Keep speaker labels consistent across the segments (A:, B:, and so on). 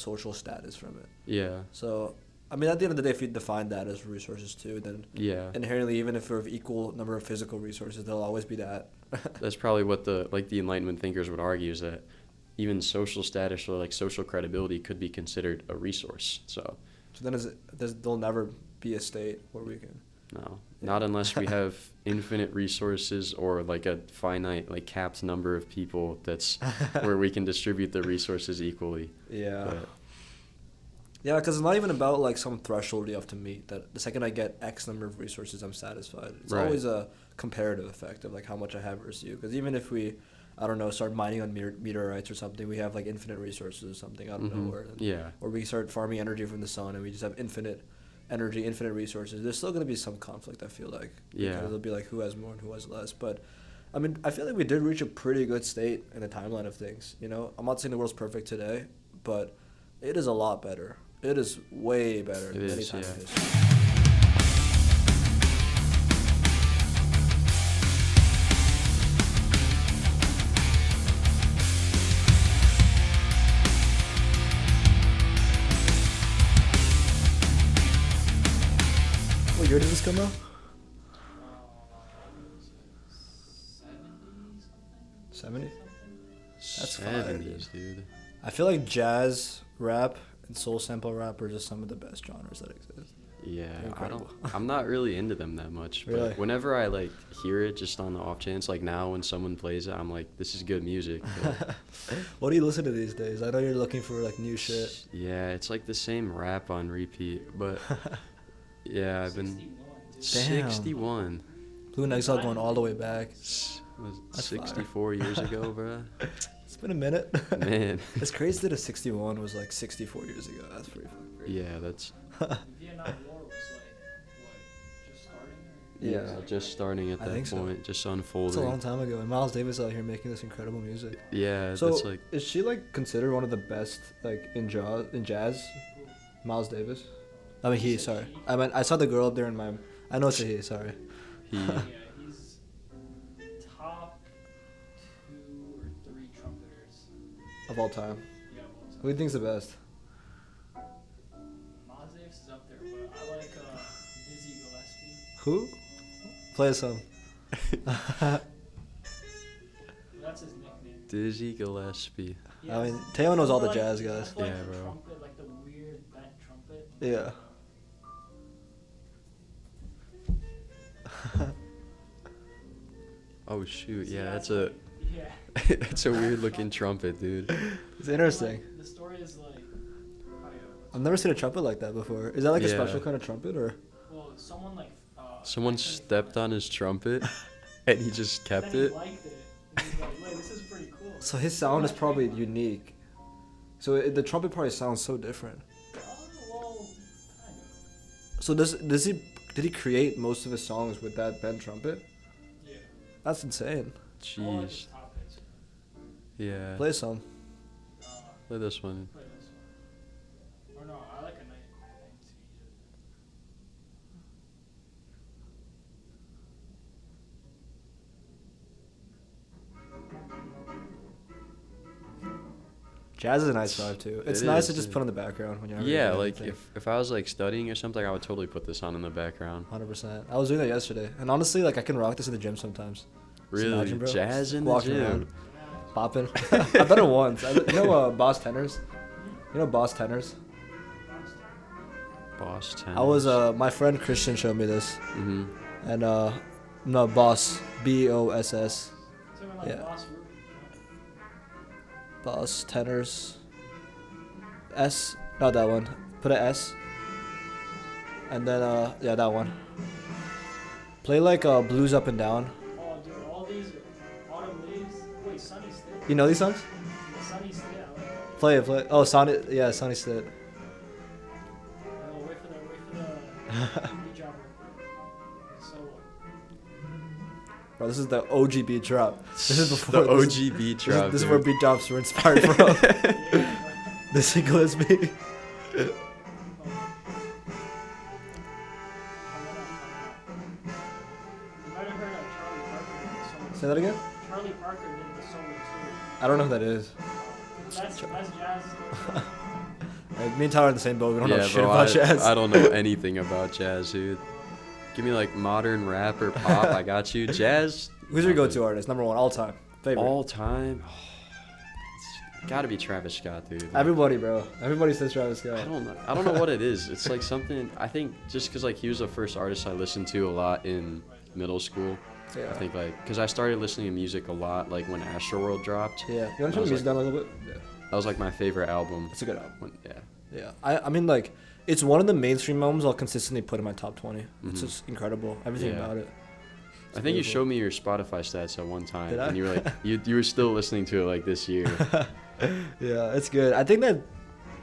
A: social status from it.
B: Yeah.
A: So, I mean, at the end of the day, if you define that as resources too, then inherently, even if we're of equal number of physical resources, there'll always be that.
B: That's probably what the Enlightenment thinkers would argue, is that even social status or like social credibility could be considered a resource. So
A: then there'll never be a state where we can.
B: No, not unless we have infinite resources or like a finite, like capped number of people that's where we can distribute the resources equally.
A: Yeah.
B: But,
A: yeah, because it's not even about like some threshold you have to meet. That the second I get X number of resources, I'm satisfied. It's always a comparative effect of like how much I have versus you. Because even if we, I don't know, start mining on meteorites or something, we have like infinite resources or something out of nowhere.
B: Yeah.
A: Or we start farming energy from the sun and we just have infinite energy, infinite resources. There's still going to be some conflict, I feel like.
B: Yeah.
A: Because it'll be like who has more and who has less. But I mean, I feel like we did reach a pretty good state in the timeline of things. You know, I'm not saying the world's perfect today, but it is a lot better. It is way better than any time in history. What year did this come out? 70? That's
B: 70s, dude.
A: I feel like jazz, rap, and soul sample rap are just some of the best genres that exist.
B: Yeah, I'm not really into them that much. But
A: really?
B: Whenever I like hear it just on the off chance, like now when someone plays it, I'm like, this is good music.
A: What do you listen to these days? I know you're looking for like new shit.
B: Yeah, it's like the same rap on repeat, but yeah, I've been 61.
A: Blue and Exile going all the way back.
B: Was 64 years ago, bro.
A: It's been a minute.
B: Man.
A: It's crazy that a 61 was like 64 years ago. That's pretty fucking crazy.
B: Yeah, that's...
C: The Vietnam War was like, what, just starting?
B: Yeah, just starting at that point, so. Just unfolding.
A: It's a long time ago, and Miles Davis out here making this incredible music.
B: Yeah,
A: so
B: that's like...
A: is she like considered one of the best like in jazz? Miles Davis? I mean, sorry. I saw the girl up there in my... I know it's a he, sorry.
B: He...
C: Yeah, he's top 2 or 3 trumpeters.
A: Of all time?
C: Yeah, of all time.
A: Who do you think's the best?
C: Miles Davis is up there, but I like Dizzy Gillespie.
A: Who? Play a song.
C: That's his nickname.
B: Dizzy Gillespie.
C: Yeah,
A: I mean, Teo knows all the jazz guys.
C: Like
B: yeah,
C: the
B: bro.
C: Trumpet, like the weird bent trumpet.
A: Yeah.
B: Oh shoot! Yeah, that's a
C: Yeah.
B: that's a weird looking trumpet, dude.
A: It's interesting.
C: Like, the story is like.
A: I've never seen a trumpet like that before. Is that like a special kind of trumpet or?
C: Well, someone like.
B: Someone stepped on his trumpet, and he just kept it.
C: He liked it. And he's like, wait, this is pretty cool.
A: So his sound is probably unique. So the trumpet probably sounds so different.
C: Well, kind of.
A: So did he create most of his songs with that bent trumpet?
C: Yeah.
A: That's insane.
B: Jeez. Yeah.
A: Play some.
B: Play this one.
C: Play this one. Or no, I like a 19.
A: Jazz is a nice vibe too. It's nice to just put on the background when you're.
B: Yeah, like if I was like studying or something, I would totally put this on in the background.
A: 100%. I was doing that yesterday, and honestly, like I can rock this in the gym sometimes.
B: Really,
A: imagine, bro.
B: jazz in the
A: Walking
B: gym.
A: around, popping. I've done it once. You know, Boss Tenors. You know, Boss Tenors.
B: Boss Tenors.
A: I was my friend Christian showed me this.
B: Mhm.
A: And no, Boss, BOSS. Yeah. Boss Tenors. S, not that one. Put an S. And then yeah, that one. Play like Blues Up and Down.
C: Oh, dude, all these Autumn Leaves. Wait, Sunny State.
A: You know these songs?
C: Sunny State. I like that.
A: Play it. Oh, Sunny State.
C: Oh, wait for the beat dropper. Solo.
A: Bro, this is the OG beat drop. This is before
B: the OG beat drop.
A: This is where beat drops were inspired from. This is Gillespie. Say that again?
C: Charlie Parker did the solo too.
A: I don't know who that is.
C: That's jazz.
A: Me and Tyler are in the same boat. We don't know shit
B: bro,
A: about jazz.
B: I don't know anything about jazz, dude. Give me like modern rap or pop. I got you. Jazz.
A: Who's your go-to artist? Number one, all time. Favorite.
B: All time. It's gotta be Travis Scott, dude. Like,
A: Everybody, bro. Everybody says Travis Scott.
B: I don't know what it is. It's like something. I think just because like he was the first artist I listened to a lot in middle school.
A: Yeah.
B: I think like because I started listening to music a lot like when Astroworld dropped.
A: Yeah. You want to turn the music down a little bit? Yeah.
B: That was like my favorite album.
A: It's a good album.
B: Yeah.
A: Yeah. I mean, like, it's one of the mainstream albums I'll consistently put in my top 20. It's
B: Mhm.
A: just incredible. Everything
B: Yeah.
A: about it.
B: I think you showed me your Spotify stats at one time,
A: Did I?
B: and you were like, you were still listening to it like this year.
A: Yeah, it's good. I think that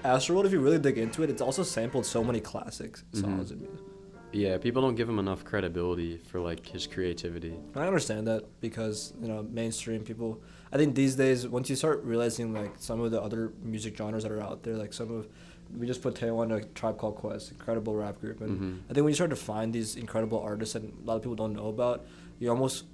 A: Astroworld, if you really dig into it, it's also sampled so many classic songs.
B: Mhm. Yeah, people don't give him enough credibility for like his creativity.
A: I understand that because, mainstream people, I think these days, once you start realizing like some of the other music genres that are out there, like we just put Teo on a Tribe Called Quest, incredible rap group, and
B: Mhm.
A: I think when you start to find these incredible artists that a lot of people don't know about, we almost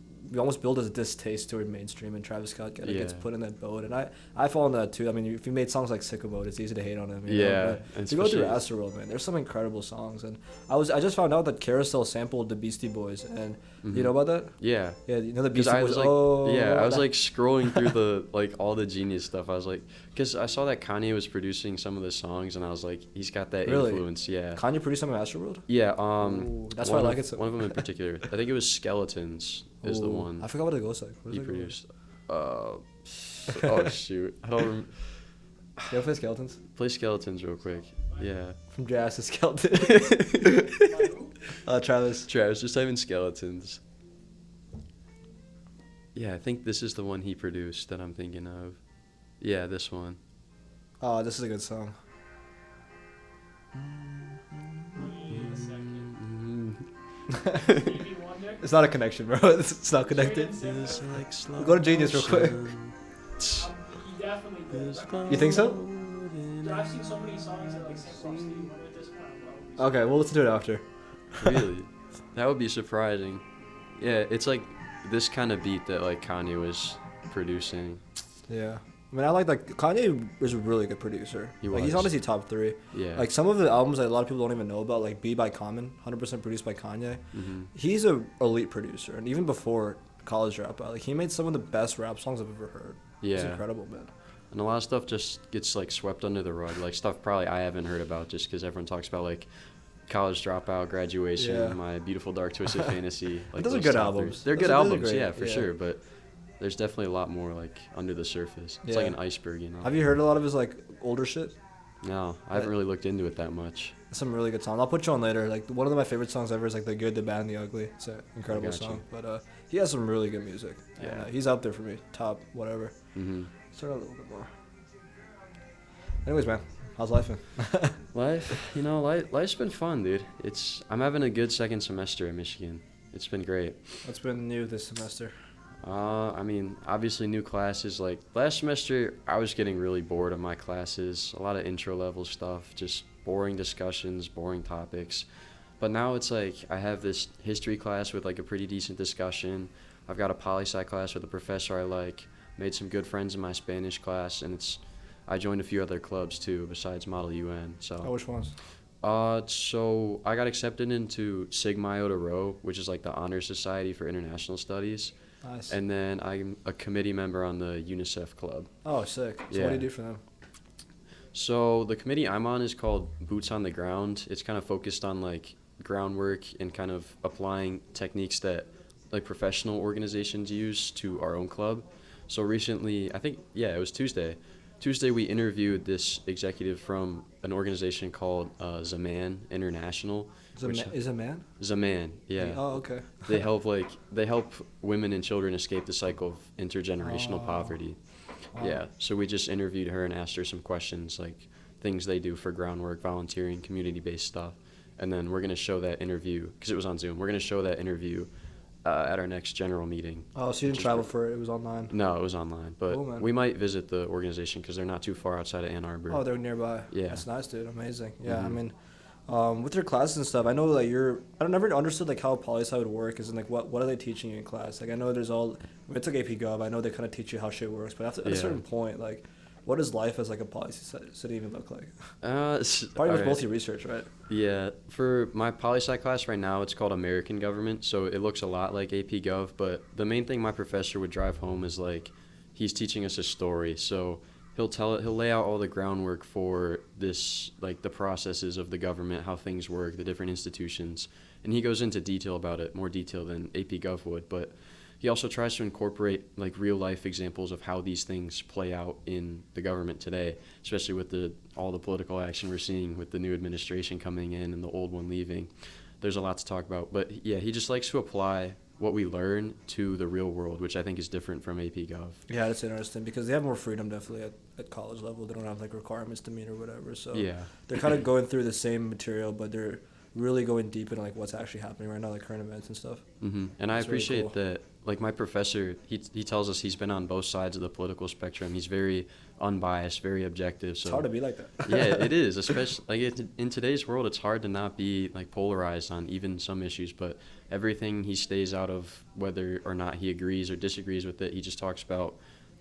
A: build a distaste toward mainstream, and Travis Scott gets
B: Yeah.
A: put in that boat, and I fall in that too. I mean, if you made songs like Sicko Mode, it's easy to hate on him.
B: Yeah,
A: But
B: and
A: if you go through
B: especially-
A: Astroworld, man, there's some incredible songs, and I just found out that Carousel sampled the Beastie Boys, and you
B: Mhm.
A: know about that?
B: Yeah.
A: Yeah, you know the
B: Because
A: Beastie
B: I
A: Boys.
B: was like, I was
A: that-
B: like scrolling through the like all the Genius stuff. I was like, because I saw that Kanye was producing some of the songs, and I was like, he's got that
A: Really?
B: influence. Yeah.
A: Kanye produced some of Astroworld.
B: Yeah.
A: Ooh, that's
B: one
A: why I
B: of-
A: like it so.
B: One of them in particular. I think it was Skeletons is the
A: Ooh,
B: one
A: I forgot what it goes like. What
B: he
A: does it go like?
B: produced. Oh shoot, I don't remember.
A: You ever play Skeletons?
B: Play Skeletons real quick. Yeah.
A: From Jazz to Skeleton. Travis.
B: Travis, just type in Skeletons. Yeah, I think this is the one he produced that I'm thinking of. Yeah, this one.
A: Oh, this is a good song.
C: Wait a second.
B: Mm-hmm.
C: Stevie Wonder?
A: It's not a connection, bro. It's not connected.
B: It's like slow
A: Go to Genius real quick.
B: motion.
C: He definitely did.
A: You think so?
C: Dude, I've seen so many songs that like sample Stevie Wonder at this point. I'm like,
A: Okay, we'll listen to it after.
B: Really? That would be surprising. Yeah, it's like this kind of beat that like Kanye was producing.
A: Yeah. I mean, I like Kanye is a really good producer.
B: He
A: Like, he's
B: was.
A: honestly top 3.
B: Yeah.
A: Like, some of the albums that a lot of people don't even know about, like Be by Common, 100% produced by Kanye.
B: Mhm.
A: He's a elite producer, and even before College Dropout, like, he made some of the best rap songs I've ever heard. It's
B: Yeah.
A: incredible, man.
B: And a lot of stuff just gets like swept under the rug. Like stuff probably I haven't heard about just because everyone talks about like College Dropout, Graduation,
A: Yeah.
B: My Beautiful Dark Twisted Fantasy. Like
A: those are
B: those
A: good
B: top
A: albums.
B: three. They're
A: Those
B: good
A: are
B: albums,
A: great,
B: yeah, for
A: yeah.
B: sure. But there's definitely a lot more like under the surface. It's like
A: Yeah.
B: an iceberg, you know.
A: Have you heard a lot of his, like, older shit?
B: No, I haven't really looked into it that much.
A: Some really good songs. I'll put you on later. Like, one of my favorite songs ever is like The Good, the Bad, and the Ugly. It's an incredible
B: gotcha.
A: song. But he has some really good music. And,
B: Yeah.
A: he's up there for me. Top whatever.
B: Mhm.
A: Start out a little bit more. Anyways, man, how's life been?
B: Life's been fun, dude. I'm having a good second semester at Michigan. It's been great.
A: What's been new this semester?
B: I mean, obviously new classes. Like last semester, I was getting really bored of my classes. A lot of intro level stuff, just boring discussions, boring topics. But now it's like I have this history class with like a pretty decent discussion. I've got a poli-sci class with a professor I like. Made some good friends in my Spanish class, and I joined a few other clubs too besides Model UN. So.
A: Which ones?
B: So I got accepted into Sigma Iota Rho, which is like the Honor Society for International Studies.
A: Nice.
B: And then I'm a committee member on the UNICEF club.
A: Oh, sick. So
B: Yeah.
A: what do you do for them?
B: So the committee I'm on is called Boots on the Ground. It's kind of focused on like groundwork and kind of applying techniques that like professional organizations use to our own club. So recently, I think, yeah, it was Tuesday. Tuesday we interviewed this executive from an organization called Zaman International.
A: Is a man?
B: Zaman, yeah.
A: Oh, okay.
B: They help women and children escape the cycle of intergenerational
A: Oh.
B: poverty.
A: Wow.
B: Yeah. So we just interviewed her and asked her some questions like things they do for groundwork, volunteering, community-based stuff. And then we're going to show that interview because it was on Zoom. We're going to show that interview at our next general meeting.
A: Oh, so you didn't travel for it? It was online.
B: No, it was online, but
A: Cool, man.
B: we might visit the organization because they're not too far outside of Ann Arbor.
A: Oh, they're nearby.
B: Yeah.
A: That's nice, dude. Amazing. Yeah, I
B: Mhm.
A: mean, with your classes and stuff, I know that I never understood like how poli-sci would work. Is in like what are they teaching you in class? Like I know there's all. It's like AP Gov. I know they kind of teach you how shit works, but at a
B: Yeah.
A: certain point, like, what does life as like a policy study even look like?
B: Probably
A: with both your research, right?
B: Yeah, for my poli-sci class right now, it's called American Government, so it looks a lot like AP Gov, but the main thing my professor would drive home is like he's teaching us a story, so he'll lay out all the groundwork for this, like the processes of the government, how things work, the different institutions, and he goes into detail about it, more detail than AP Gov would, but he also tries to incorporate like real life examples of how these things play out in the government today, especially with all the political action we're seeing with the new administration coming in and the old one leaving. There's a lot to talk about, but yeah, he just likes to apply what we learn to the real world, which I think is different from AP Gov.
A: Yeah, that's interesting because they have more freedom definitely at college level. They don't have like requirements to meet or whatever. So
B: yeah,
A: they're kind of going through the same material, but they're really going deep into like what's actually happening right now, like current events and stuff.
B: Mm-hmm. And I appreciate
A: really cool.
B: that. Like my professor, he tells us he's been on both sides of the political spectrum. He's very unbiased, very objective. So
A: it's hard to be like that.
B: Yeah, it is. Especially like in today's world, it's hard to not be like polarized on even some issues. But everything he stays out of, whether or not he agrees or disagrees with it, he just talks about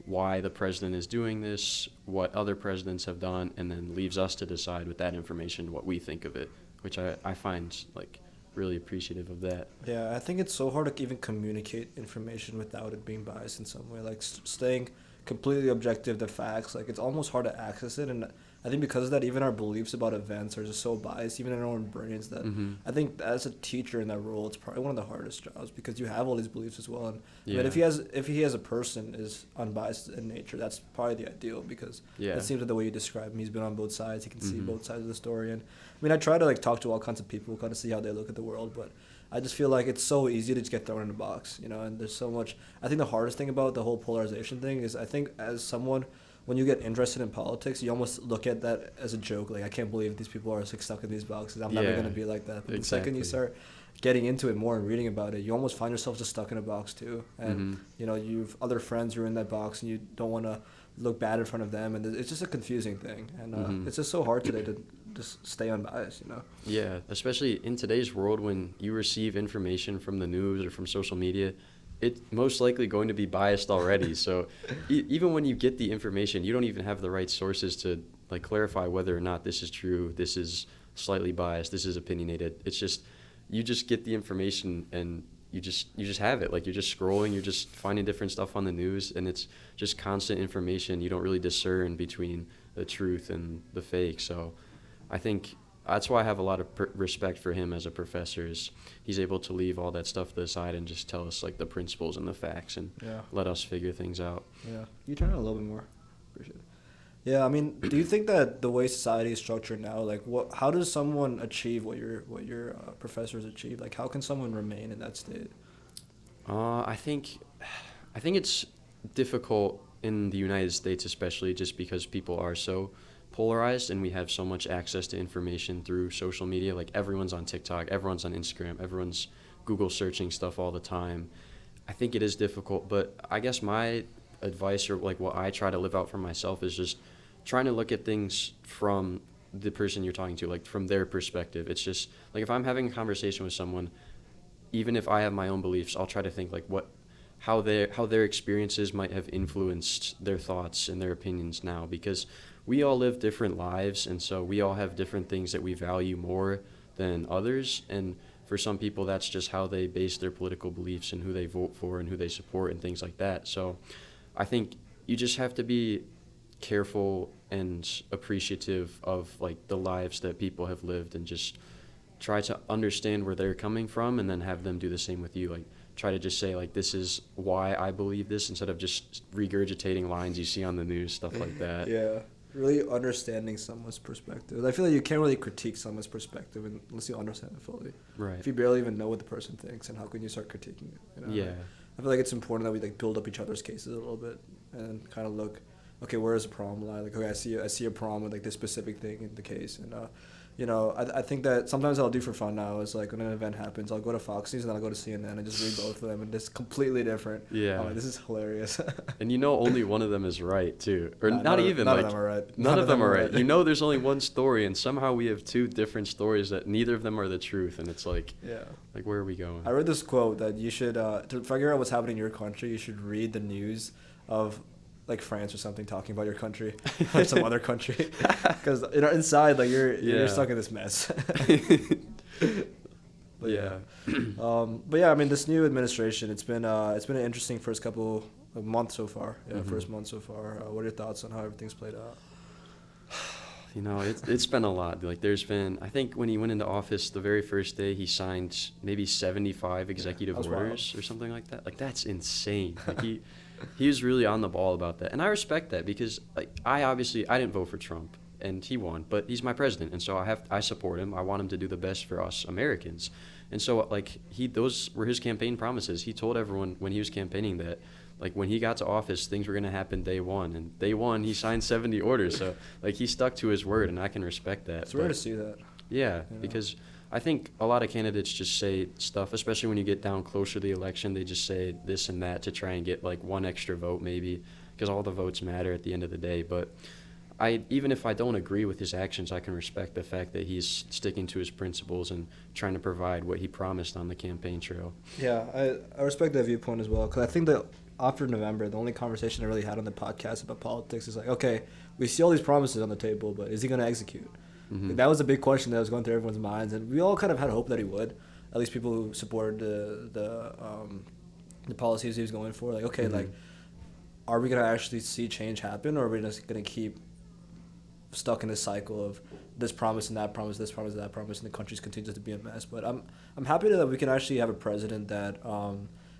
B: why the president is doing this, what other presidents have done, and then leaves us to decide with that information what we think of it, which I find like really appreciative of that.
A: Yeah, I think it's so hard to even communicate information without it being biased in some way. Like staying completely objective to facts, like it's almost hard to access it. And I think because of that, even our beliefs about events are just so biased, even in our own brains, that I think as a teacher in that role, it's probably one of the hardest jobs because you have all these beliefs as well. And I mean, if he as a person is unbiased in nature, that's probably the ideal because it seems like the way you describe him, he's been on both sides. He can see both sides of the story. And I mean, I try to like talk to all kinds of people, kind of see how they look at the world, but I just feel like it's so easy to just get thrown in a box, you know, and there's so much. I think the hardest thing about the whole polarization thing is I think as someone, when you get interested in politics, you almost look at that as a joke. Like, I can't believe these people are like stuck in these boxes. I'm never going to be like that. But the second you start getting into it more and reading about it, you almost find yourself just stuck in a box too. And, you know, you've other friends who are in that box and you don't want to look bad in front of them. And it's just a confusing thing. And it's just so hard today to just stay unbiased, you know?
B: Yeah, especially in today's world when you receive information from the news or from social media, it's most likely going to be biased already. So even when you get the information, you don't even have the right sources to like clarify whether or not this is true, this is slightly biased, this is opinionated. It's just, you just get the information and you just have it. Like, you're just scrolling, you're just finding different stuff on the news, and it's just constant information. You don't really discern between the truth and the fake. So I think that's why I have a lot of respect for him as a professor. Is he's able to leave all that stuff to the side and just tell us like the principles and the facts and let us figure things out.
A: Yeah, you turn it a little bit more. Appreciate it. Yeah, I mean, do you think that the way society is structured now, like, how does someone achieve what your professors achieve? Like, how can someone remain in that state?
B: I think it's difficult in the United States, especially just because people are so polarized and we have so much access to information through social media. Like, everyone's on TikTok, everyone's on Instagram, everyone's Google searching stuff all the time. I think it is difficult, but I guess my advice, or like what I try to live out for myself, is just trying to look at things from the person you're talking to, like from their perspective. It's just like, if I'm having a conversation with someone, even if I have my own beliefs, I'll try to think like how their experiences might have influenced their thoughts and their opinions now, because we all live different lives, and so we all have different things that we value more than others. And for some people, that's just how they base their political beliefs and who they vote for and who they support and things like that. So I think you just have to be careful and appreciative of like the lives that people have lived, and just try to understand where they're coming from, and then have them do the same with you. Like, try to just say like, this is why I believe this, instead of just regurgitating lines you see on the news, stuff like that.
A: Yeah, really understanding someone's perspective. I feel like you can't really critique someone's perspective unless you understand it fully.
B: Right.
A: If you barely even know what the person thinks, and how can you start critiquing it? You know?
B: Yeah.
A: I feel like it's important that we like build up each other's cases a little bit and kind of look, okay, where is the problem lie? Like, okay, I see a problem with like this specific thing in the case, and you know, I think that sometimes I'll do for fun now is like, when an event happens, I'll go to Fox News and then I'll go to CNN and just read both of them, and it's completely different.
B: Yeah.
A: I'm like, this is hilarious.
B: And you know, only one of them is right too, or
A: none
B: not
A: of,
B: even
A: none
B: like
A: of them are right.
B: None of them are right. You know, there's only one story, and somehow we have two different stories that neither of them are the truth, and it's like, like, where are we going?
A: I read this quote that you should to figure out what's happening in your country, you should read the news of like France or something talking about your country or some other country, because inside like you're stuck in this mess. But
B: yeah.
A: But yeah, I mean, this new administration, it's been an interesting first couple of months so far. Yeah, first month so far. What are your thoughts on how everything's played out?
B: It's been a lot. Like, there's been, I think when he went into office, the very first day, he signed maybe 75 executive orders or something like that. Like, that's insane. Like, he was really on the ball about that, and I respect that because, like, I didn't vote for Trump, and he won, but he's my president, and so I support him. I want him to do the best for us Americans, and so like those were his campaign promises. He told everyone when he was campaigning that, like, when he got to office, things were going to happen day one. And day one, he signed 70 orders. So, like, he stuck to his word, and I can respect that.
A: It's rare to see that.
B: Yeah, because I think a lot of candidates just say stuff, especially when you get down closer to the election. They just say this and that to try and get, like, one extra vote maybe, because all the votes matter at the end of the day. But even if I don't agree with his actions, I can respect the fact that he's sticking to his principles and trying to provide what he promised on the campaign trail.
A: Yeah, I respect that viewpoint as well, because I think that after November, the only conversation I really had on the podcast about politics is like, okay, we see all these promises on the table, but is he going to execute? Like, that was a big question that was going through everyone's minds, and we all kind of had hope that he would. At least people who supported the policies he was going for. Like, okay, like, are we going to actually see change happen, or are we just going to keep stuck in this cycle of this promise and that promise, this promise, that promise, and the country continues to be a mess? But I'm happy that we can actually have a president that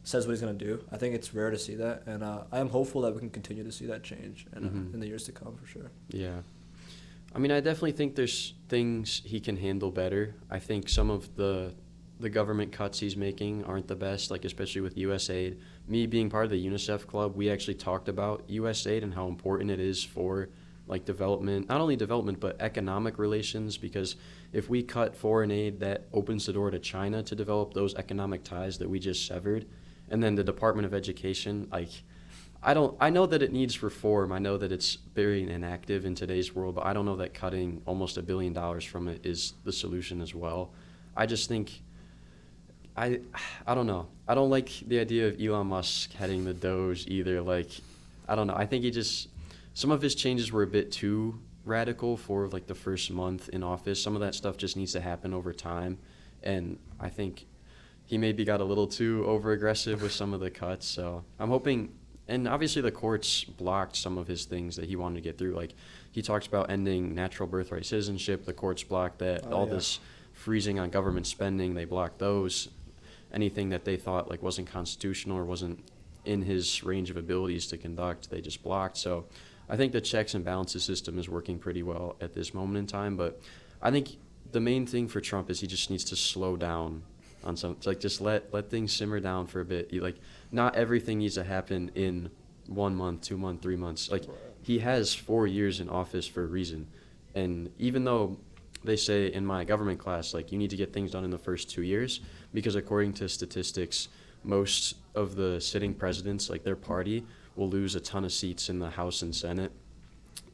A: says what he's going to do. I think it's rare to see that, and I am hopeful that we can continue to see that change in the years to come, for sure.
B: Yeah. I mean, I definitely think there's things he can handle better. I think some of the government cuts he's making aren't the best, like especially with USAID. Me being part of the UNICEF club, we actually talked about USAID and how important it is for, like, development, not only development, but economic relations, because if we cut foreign aid, that opens the door to China to develop those economic ties that we just severed. And then the Department of Education, like, I know that it needs reform. I know that it's very inactive in today's world, but I don't know that cutting almost $1 billion from it is the solution as well. I just think, I don't know. I don't like the idea of Elon Musk heading the Doge either. Like, I don't know. I think some of his changes were a bit too radical for, like, the first month in office. Some of that stuff just needs to happen over time, and I think he maybe got a little too over-aggressive with some of the cuts. So I'm hoping, and obviously the courts blocked some of his things that he wanted to get through. Like, he talks about ending natural birthright citizenship. The courts blocked that. This freezing on government spending, they blocked those. Anything that they thought, like, wasn't constitutional or wasn't in his range of abilities to conduct, they just blocked. So I think the checks and balances system is working pretty well at this moment in time. But I think the main thing for Trump is he just needs to slow down on some, like, just let things simmer down for a bit. Not everything needs to happen in 1 month, 2 months, 3 months. Like, he has 4 years in office for a reason. And even though they say in my government class, like, you need to get things done in the first 2 years, because according to statistics, most of the sitting presidents, like, their party will lose a ton of seats in the House and Senate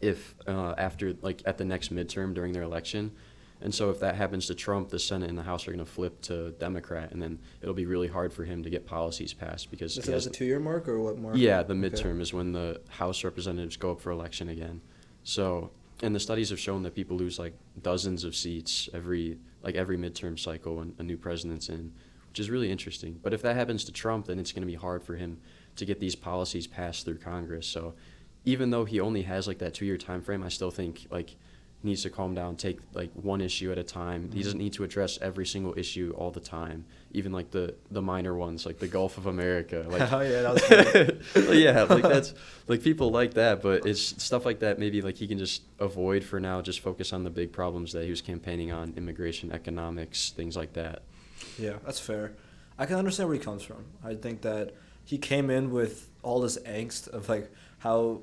B: if after, like, at the next midterm during their election. And so if that happens to Trump, the Senate and the House are going to flip to Democrat, and then it'll be really hard for him to get policies passed because
A: Is that a 2-year mark or what mark?
B: Yeah, the midterm is when the House representatives go up for election again. So, and the studies have shown that people lose, like, dozens of seats every midterm cycle when a new president's in, which is really interesting. But if that happens to Trump, then it's going to be hard for him to get these policies passed through Congress. So even though he only has, like, that 2-year time frame, I still think, like, he needs to calm down, take, like, one issue at a time. He doesn't need to address every single issue all the time, even, like, the minor ones, like the Gulf of America. Like,
A: Oh yeah, that was funny.
B: yeah, like, that's, like, people like that, but it's stuff like that maybe, like, he can just avoid for now, just focus on the big problems that he was campaigning on: immigration, economics, things like that.
A: Yeah, that's fair. I can understand where he comes from. I think that he came in with all this angst of, like, how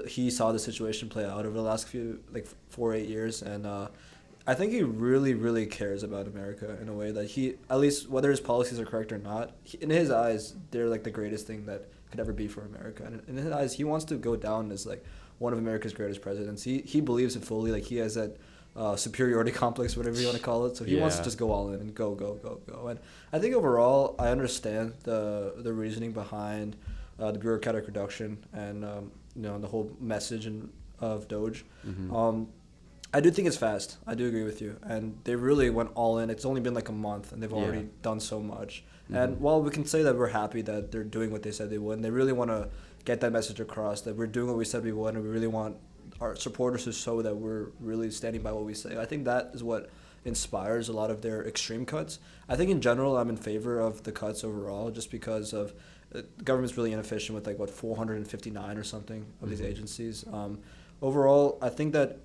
A: he saw the situation play out over the last 4-8 years, and I think he really, really cares about America in a way that he, at least whether his policies are correct or not, in his eyes, they're, like, the greatest thing that could ever be for America. And in his eyes, he wants to go down as, like, one of America's greatest presidents. He believes it fully. Like, he has that superiority complex, whatever you want to call it. So he wants to just go all in and go. And I think overall, I understand the reasoning behind the bureaucratic reduction, and the whole message of Doge.
B: Mm-hmm.
A: I do think it's fast. I do agree with you. And they really went all in. It's only been like a month, and they've already done so much.
B: Mm-hmm.
A: And while we can say that we're happy that they're doing what they said they would, and they really want to get that message across, that we're doing what we said we would, and we really want our supporters to show that we're really standing by what we say. I think that is what inspires a lot of their extreme cuts. I think in general, I'm in favor of the cuts overall, just because of the government's really inefficient with 459 or something of these agencies. Overall, I think that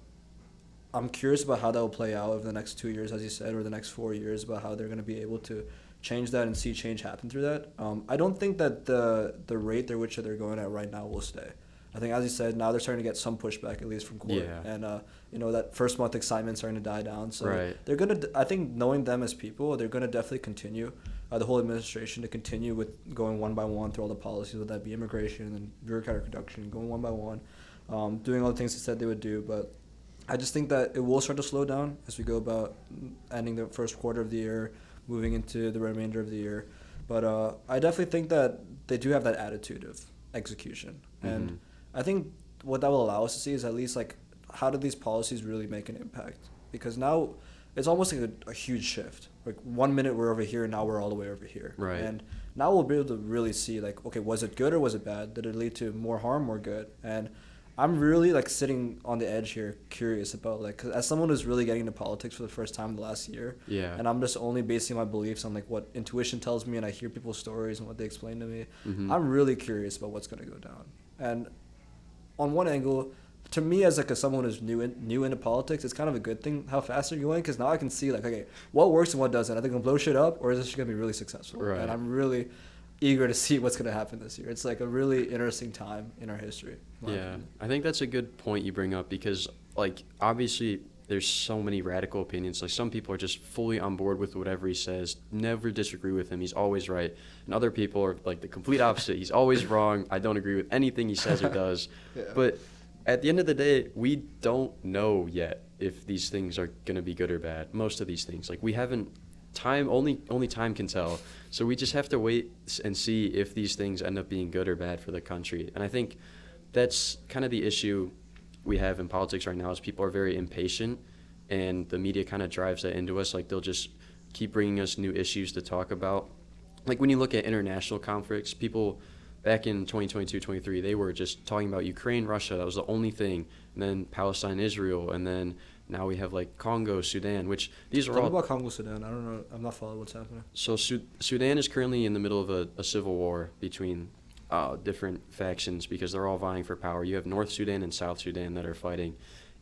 A: I'm curious about how that will play out over the next 2 years, as you said, or the next 4 years, about how they're going to be able to change that and see change happen through that. I don't think that the rate at which they're going at right now will stay. I think, as you said, now they're starting to get some pushback, at least from court.
B: Yeah.
A: And, that first month excitement's starting to die down. So
B: Right.
A: they're going to, I think, knowing them as people, they're going to definitely continue, the whole administration, to continue with going one by one through all the policies, whether that be immigration and bureaucratic reduction, going one by one, doing all the things they said they would do. But I just think that it will start to slow down as we go about ending the first quarter of the year, moving into the remainder of the year. But I definitely think that they do have that attitude of execution. And I think what that will allow us to see is at least, how do these policies really make an impact? Because now it's almost like a huge shift. 1 minute we're over here, now we're all the way over here.
B: Right.
A: And now we'll be able to really see, okay, was it good or was it bad? Did it lead to more harm or good? And I'm really sitting on the edge here, curious about 'cause as someone who's really getting into politics for the first time the last year,
B: Yeah.
A: and I'm just only basing my beliefs on what intuition tells me, and I hear people's stories and what they explain to me. I'm really curious about what's gonna go down. And on one angle, to me as someone who's new into politics, it's kind of a good thing how fast they're going, because now I can see okay, what works and what doesn't. Are they gonna blow shit up, or is this gonna be really successful?
B: Right.
A: And I'm really eager to see what's gonna happen this year. It's a really interesting time in our history. in my
B: Yeah,
A: opinion.
B: I think that's a good point you bring up, because obviously there's so many radical opinions. Some people are just fully on board with whatever he says, never disagree with him, he's always right. And other people are the complete opposite. He's always wrong. I don't agree with anything he says or does.
A: Yeah.
B: But at the end of the day, we don't know yet if these things are going to be good or bad. Most of these things, we haven't only time can tell. So we just have to wait and see if these things end up being good or bad for the country. And I think that's kind of the issue we have in politics right now, is people are very impatient, and the media kind of drives that into us. They'll just keep bringing us new issues to talk about. When you look at international conflicts, people back in 2022, 23, they were just talking about Ukraine, Russia. That was the only thing. And then Palestine, Israel, and then now we have Congo, Sudan, which these are
A: Tell
B: all...
A: me about Congo, Sudan. I don't know. I'm not following what's happening.
B: So Sudan is currently in the middle of a civil war between different factions, because they're all vying for power. You have North Sudan and South Sudan that are fighting,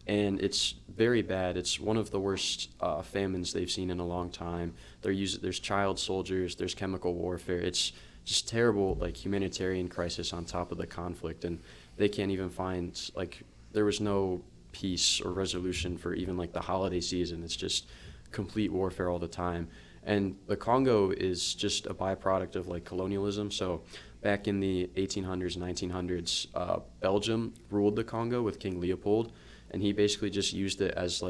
B: and it's very bad. It's one of the worst famines they've seen in a long time. There's child soldiers, there's chemical warfare. It's just terrible, humanitarian crisis on top of the conflict, and they can't even find, there was no peace or resolution for even the holiday season. It's just complete warfare all the time. And the Congo is just a byproduct of colonialism. So back in the 1800s, 1900s, Belgium ruled the Congo with King Leopold, and he basically just used it as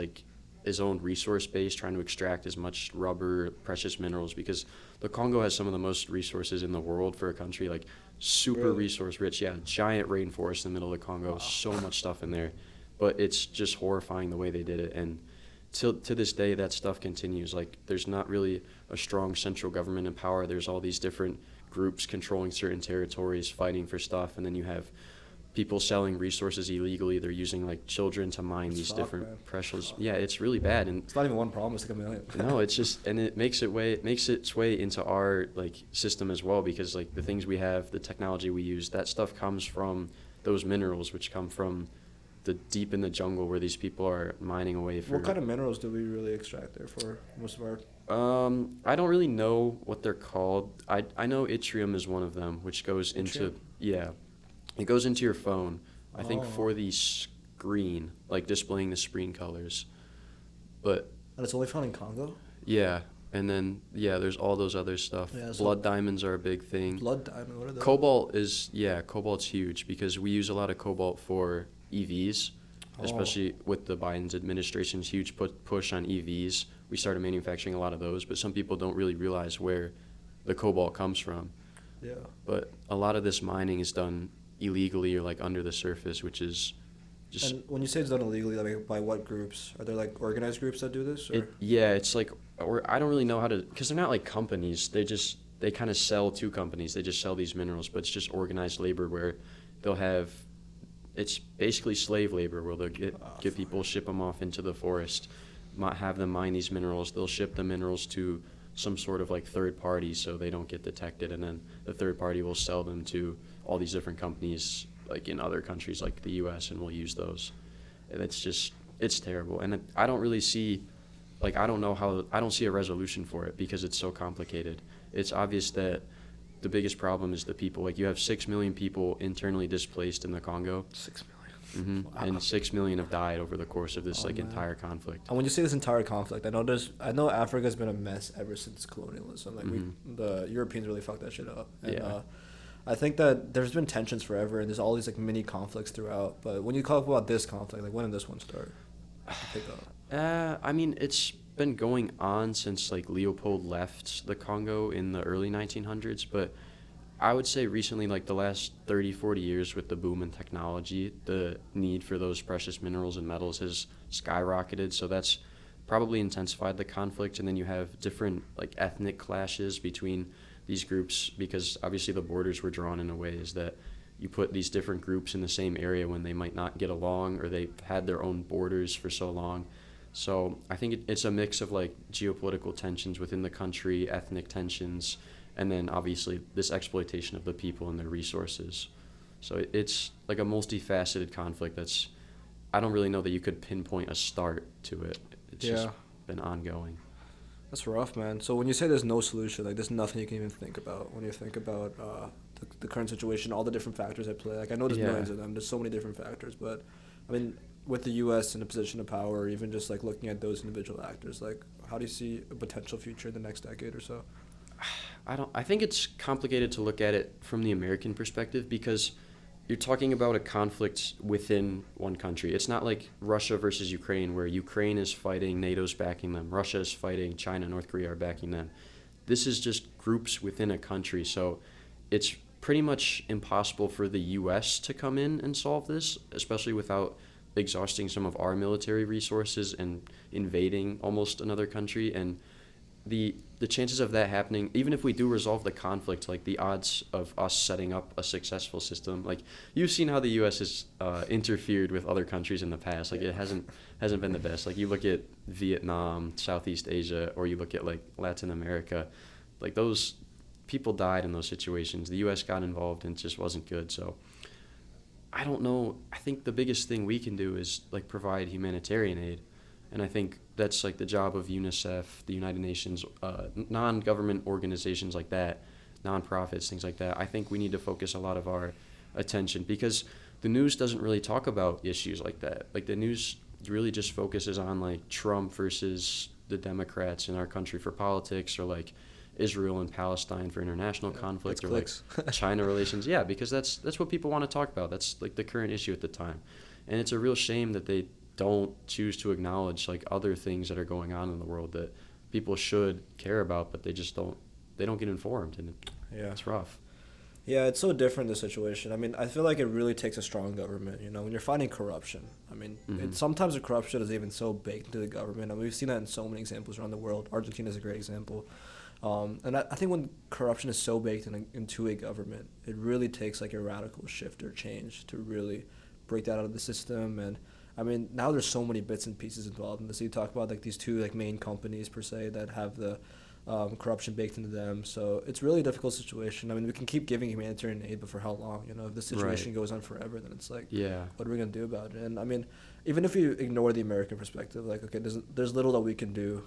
B: his own resource base, trying to extract as much rubber, precious minerals, because the Congo has some of the most resources in the world for a country, super
A: Really?
B: resource rich. Yeah, giant rainforest in the middle of the Congo, wow. So much stuff in there. But it's just horrifying the way they did it. And to this day, that stuff continues. There's not really a strong central government in power. There's all these different groups controlling certain territories, fighting for stuff, and then you have people selling resources illegally. They're using children to mine these different precious. Yeah, it's really bad. And
A: it's not even one problem. It's a million.
B: No, it's just, and it makes its way into our system as well, because the things we have, the technology we use, that stuff comes from those minerals, which come from the deep in the jungle where these people are mining away for.
A: What kind of minerals do we really extract there for most of our?
B: I don't really know what they're called. I know yttrium is one of them, which goes into it goes into your phone. I think for the screen, displaying the screen colors. But
A: and it's only found in Congo.
B: Yeah, and then there's all those other stuff.
A: Yeah, so
B: blood diamonds are a big thing.
A: Blood diamond. What are those?
B: Cobalt's huge, because we use a lot of cobalt for EVs, especially with the Biden's administration's huge push on EVs. We started manufacturing a lot of those, but some people don't really realize where the cobalt comes from.
A: Yeah.
B: But a lot of this mining is done illegally or like under the surface, which is just.
A: And when you say it's done illegally, like by what groups? Are there like organized groups that do this? Or?
B: It's like, or I don't really know how to, because they're not like companies. They kind of sell to companies. They just sell these minerals, but it's just organized labor where they'll have, it's basically slave labor where they'll get people, ship them off into the forest, have them mine these minerals. They'll ship the minerals to some sort of like third party so they don't get detected, and then the third party will sell them to all these different companies like in other countries like the US, and we'll use those. And it's terrible. And I don't really see, like, I don't see a resolution for it because it's so complicated. It's obvious that the biggest problem is the people. Like, you have 6 million people internally displaced in the Congo.
A: 6 million.
B: Wow. And 6 million have died over the course of this entire conflict.
A: And when you say this entire conflict, I know Africa's been a mess ever since colonialism. Like the Europeans really fucked that shit up. And, I think that there's been tensions forever, and there's all these like mini conflicts throughout. But when you talk about this conflict, like when did this one start?
B: I mean, it's been going on since like Leopold left the Congo in the early 1900s, but I would say recently, like the last 30, 40 years with the boom in technology, the need for those precious minerals and metals has skyrocketed. So that's probably intensified the conflict. And then you have different like ethnic clashes between these groups, because obviously the borders were drawn in a way is that you put these different groups in the same area when they might not get along, or they've had their own borders for so long. So I think it's a mix of like geopolitical tensions within the country, ethnic tensions, and then obviously this exploitation of the people and their resources. So it's like a multifaceted conflict that's, I don't really know that you could pinpoint a start to it. It's just been ongoing.
A: That's rough, man. So when you say there's no solution, like there's nothing you can even think about when you think about the current situation, all the different factors at play. Like I know there's millions of them. There's so many different factors, but I mean, with the U.S. in a position of power, or even just like looking at those individual actors, like how do you see a potential future in the next decade or so?
B: I think it's complicated to look at it from the American perspective, because you're talking about a conflict within one country. It's not like Russia versus Ukraine, where Ukraine is fighting, NATO's backing them, Russia is fighting, China, North Korea are backing them. This is just groups within a country, so it's pretty much impossible for the U.S. to come in and solve this, especially without exhausting some of our military resources and invading almost another country. And the chances of that happening, even if we do resolve the conflict, like the odds of us setting up a successful system, like you've seen how the U.S. has interfered with other countries in the past. Like it hasn't been the best. Like you look at Vietnam, Southeast Asia, or you look at like Latin America, like those people died in those situations. The U.S. got involved and it just wasn't good. So I don't know. I think the biggest thing we can do is like provide humanitarian aid. And I think that's like the job of UNICEF, the United Nations, non-government organizations like that, nonprofits, things like that. I think we need to focus a lot of our attention, because the news doesn't really talk about issues like that. Like the news really just focuses on like Trump versus the Democrats in our country for politics, or like Israel and Palestine for international conflict, or like China relations. Yeah, because that's what people want to talk about. That's like the current issue at the time. And it's a real shame that they don't choose to acknowledge like other things that are going on in the world that people should care about, but they don't get informed, and it's rough.
A: Yeah, it's so different, the situation. I mean, I feel like it really takes a strong government, when you're fighting corruption. I mean, sometimes the corruption is even so baked into the government. I mean, we've seen that in so many examples around the world. Argentina is a great example. And I think when corruption is so baked into a government, it really takes like a radical shift or change to really break that out of the system. And I mean, now there's so many bits and pieces involved in this. You talk about like these two like main companies per se that have the corruption baked into them. So it's really a difficult situation. I mean, we can keep giving humanitarian aid, but for how long? If the situation goes on forever, then it's like, what are we gonna do about it? And I mean, even if you ignore the American perspective, like, okay, there's little that we can do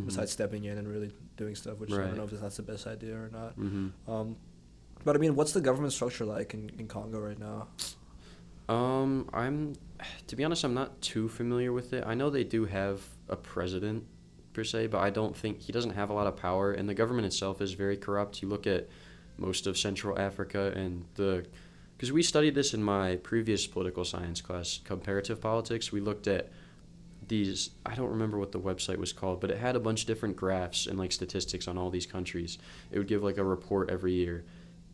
A: besides stepping in and really doing stuff, which I don't know if that's the best idea or not. But I mean, what's the government structure like in Congo right now?
B: To be honest, I'm not too familiar with it. I know they do have a president per se, but I don't think he doesn't have a lot of power, and the government itself is very corrupt. You look at most of Central Africa and because we studied this in my previous political science class, comparative politics. We looked at these, I don't remember what the website was called, but it had a bunch of different graphs and like statistics on all these countries. It would give like a report every year.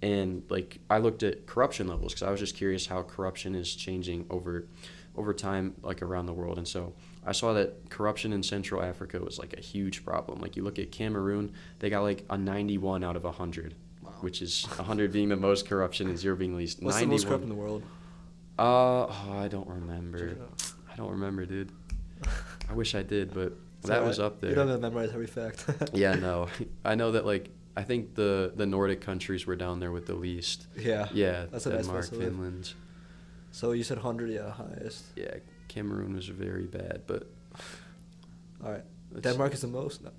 B: And like I looked at corruption levels because I was just curious how corruption is changing over time, like around the world. And so I saw that corruption in Central Africa was like a huge problem. Like you look at Cameroon, they got like a 91 out of 100,
A: Wow.
B: which is 100 being the most corruption and 0 being least.
A: What's
B: 91.
A: the most corrupt in the world?
B: I don't remember. I don't remember, dude. I wish I did, but that was up there.
A: You don't have to memorize every fact.
B: Yeah, no. I know that, like, I think the Nordic countries were down there with the least.
A: Yeah.
B: Yeah,
A: That's a nice
B: Denmark,
A: place to live.
B: Finland.
A: So you said 100, yeah, highest.
B: Yeah, Cameroon was very bad, but...
A: All right.
B: let's-
A: Denmark is the most? No.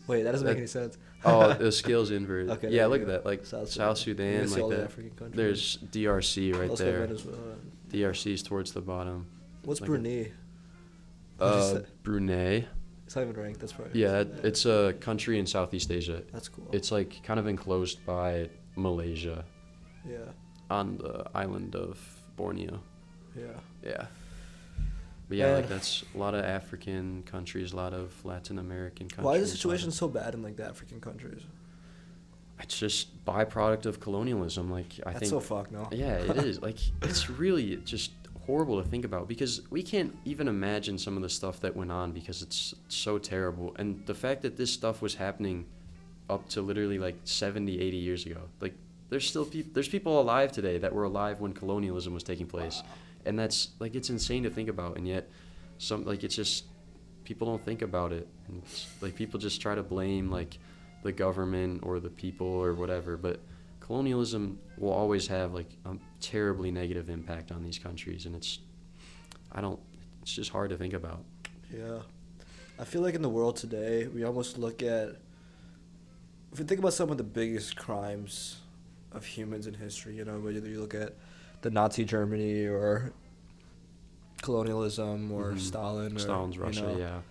A: Wait, that doesn't make any sense.
B: Oh, the scale's inverted.
A: Okay,
B: Yeah,
A: there
B: look
A: you
B: at
A: go.
B: that. Like,
A: South
B: South
A: You
B: Sudan,
A: can see
B: like
A: all the
B: that.
A: African countries.
B: There's DRC right
A: Also
B: there.
A: Venezuela.
B: DRC's towards the bottom.
A: What's
B: Like
A: Brunei? What'd you say?
B: Brunei.
A: It's not even ranked. That's probably.
B: Yeah, it's a country in Southeast Asia.
A: That's cool.
B: It's like kind of enclosed by Malaysia
A: Yeah.
B: on the island of Borneo.
A: Yeah.
B: Yeah. But yeah, like
A: Man.
B: that's a lot of African countries, a lot of Latin American countries.
A: Why is the
B: a lot
A: situation
B: of-
A: so bad in like the African countries?
B: It's just byproduct of colonialism. Like I
A: That's
B: think.
A: so fucked, no?
B: Yeah, it is. Like it's really just horrible to think about because we can't even imagine some of the stuff that went on because it's so terrible. And the fact that this stuff was happening up to literally like 70, 80 years ago. Like there's still there's people alive today that were alive when colonialism was taking place.
A: Wow.
B: And that's like it's insane to think about, and yet it's just people don't think about it. And it's, like people just try to blame like the government or the people or whatever, but colonialism will always have like a terribly negative impact on these countries, and it's just hard to think about.
A: Yeah. I feel like in the world today, we almost look at, if you think about some of the biggest crimes of humans in history, you know, whether you look at the Nazi Germany or colonialism or
B: Mhm.
A: Stalin.
B: Stalin's
A: or,
B: Russia,
A: you know,
B: yeah.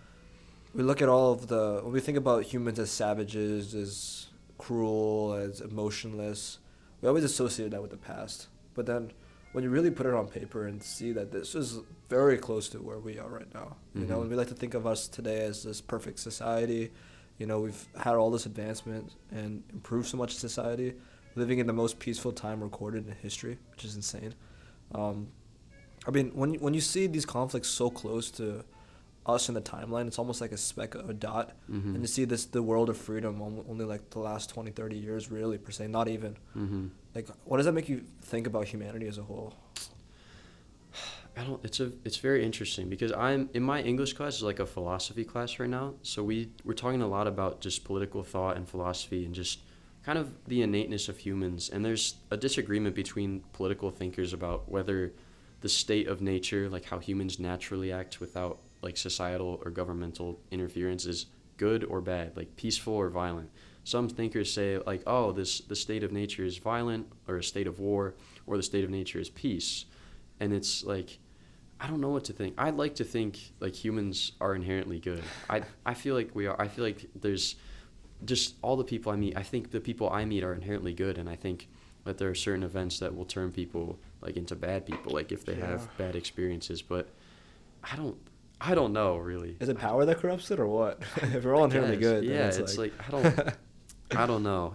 A: We look at all of when we think about humans as savages, as cruel, as emotionless, we always associate that with the past. But then when you really put it on paper and see that this is very close to where we are right now, you know,
B: Mhm.
A: and we like to think of us today as this perfect society. You know, we've had all this advancement and improved so much in society, living in the most peaceful time recorded in history, which is insane. I mean, when you see these conflicts so close to us in the timeline, it's almost like a speck, a dot.
B: Mhm.
A: And you see the world of freedom only like the last 20, 30 years, really, per se, not even.
B: Mhm.
A: Like, what does that make you think about humanity as a whole?
B: It's very interesting because I'm in my English class is like a philosophy class right now. So we're talking a lot about just political thought and philosophy and just kind of the innateness of humans. And there's a disagreement between political thinkers about whether the state of nature, like how humans naturally act without like societal or governmental interference, is good or bad, like peaceful or violent. Some thinkers say like, oh, the state of nature is violent, or a state of war, or the state of nature is peace. And it's like, I don't know what to think. I'd like to think like humans are inherently good. I feel like we are. I feel like there's just all the people I meet. I think the people I meet are inherently good, and I think that there are certain events that will turn people like into bad people, like if they have bad experiences. But I don't know really.
A: Is it power that corrupts it, or what? If we're all inherently
B: Guess.
A: good, then
B: Yeah, it's like I don't know.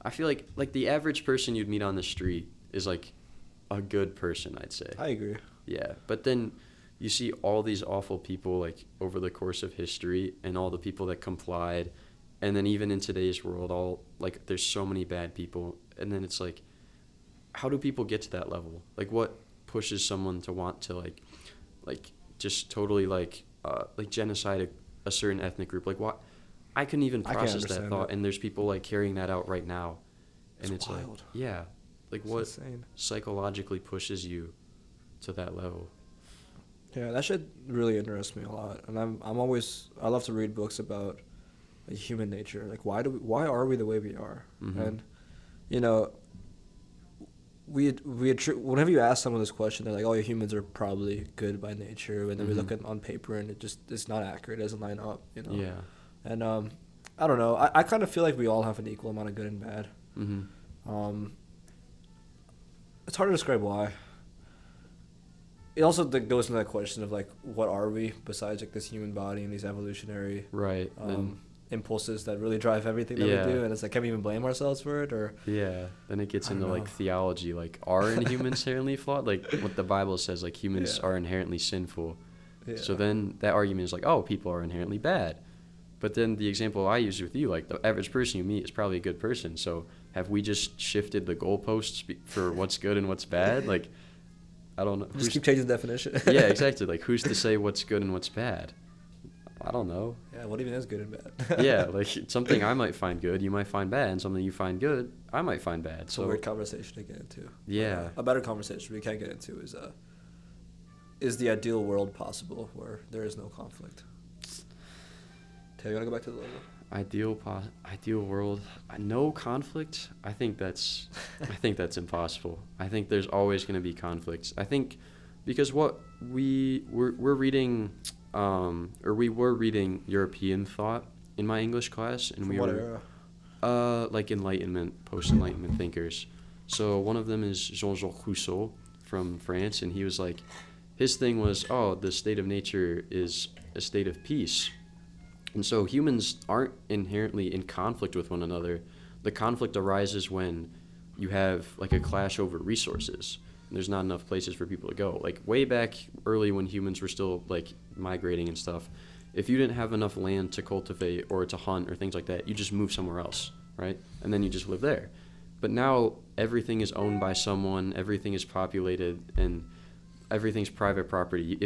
B: I feel like the average person you'd meet on the street is like a good person, I'd say.
A: I agree.
B: Yeah, but then you see all these awful people like over the course of history, and all the people that complied, and then even in today's world, all like there's so many bad people, and then it's like, how do people get to that level? Like, what pushes someone to want to like just totally like genocide a certain ethnic group? Like, what? I couldn't even
A: I can't
B: process that
A: understand
B: thought,
A: it.
B: and there's people like carrying that out right now, and
A: It's
B: it's like,
A: wild.
B: yeah, like
A: It's
B: what
A: insane.
B: psychologically pushes you to that level?
A: Yeah, that shit really interests me a lot, and I love to read books about like, human nature. Like, why are we the way we are?
B: Mhm.
A: And you know, whenever you ask someone this question, they're like, "Oh, humans are probably good by nature," and then we
B: Mhm.
A: look at on paper and it's not accurate. It doesn't line up. You know.
B: Yeah.
A: And I don't know. I kind of feel like we all have an equal amount of good and bad.
B: Mm-hmm.
A: It's hard to describe why. It also goes into that question of like, what are we besides like this human body and these evolutionary
B: Right. Then
A: impulses that really drive everything that we do, and it's like, can we even blame ourselves for it? Or
B: then it gets into like
A: know.
B: theology, like are humans inherently flawed, like what the Bible says, like humans are inherently sinful. So then that argument is like, oh, people are inherently bad. But then the example I used with you, like the average person you meet is probably a good person. So have we just shifted the goalposts for what's good and what's bad? Like, I don't know.
A: Just keep changing the definition.
B: Yeah, exactly. Like, who's to say what's good and what's bad? I don't know.
A: Yeah, what even is good and bad?
B: Yeah, like something I might find good, you might find bad, and something you find good, I might find bad.
A: It's a weird conversation to get into.
B: Yeah.
A: A better conversation we can get into is the ideal world possible where there is no conflict? Taylor, you want to go back to the level?
B: Ideal world, no conflict. I think that's impossible. I think there's always going to be conflicts. I think because what we're reading, we were reading European thought in my English class, and
A: From what era?
B: Like Enlightenment, post-Enlightenment thinkers. So one of them is Jean-Jacques Rousseau from France, and he was like, his thing was, the state of nature is a state of peace. And so humans aren't inherently in conflict with one another. The conflict arises when you have like a clash over resources. And there's not enough places for people to go. Like way back early when humans were still like migrating and stuff, if you didn't have enough land to cultivate or to hunt or things like that, you just move somewhere else, right? And then you just live there. But now everything is owned by someone, everything is populated, and everything's private property.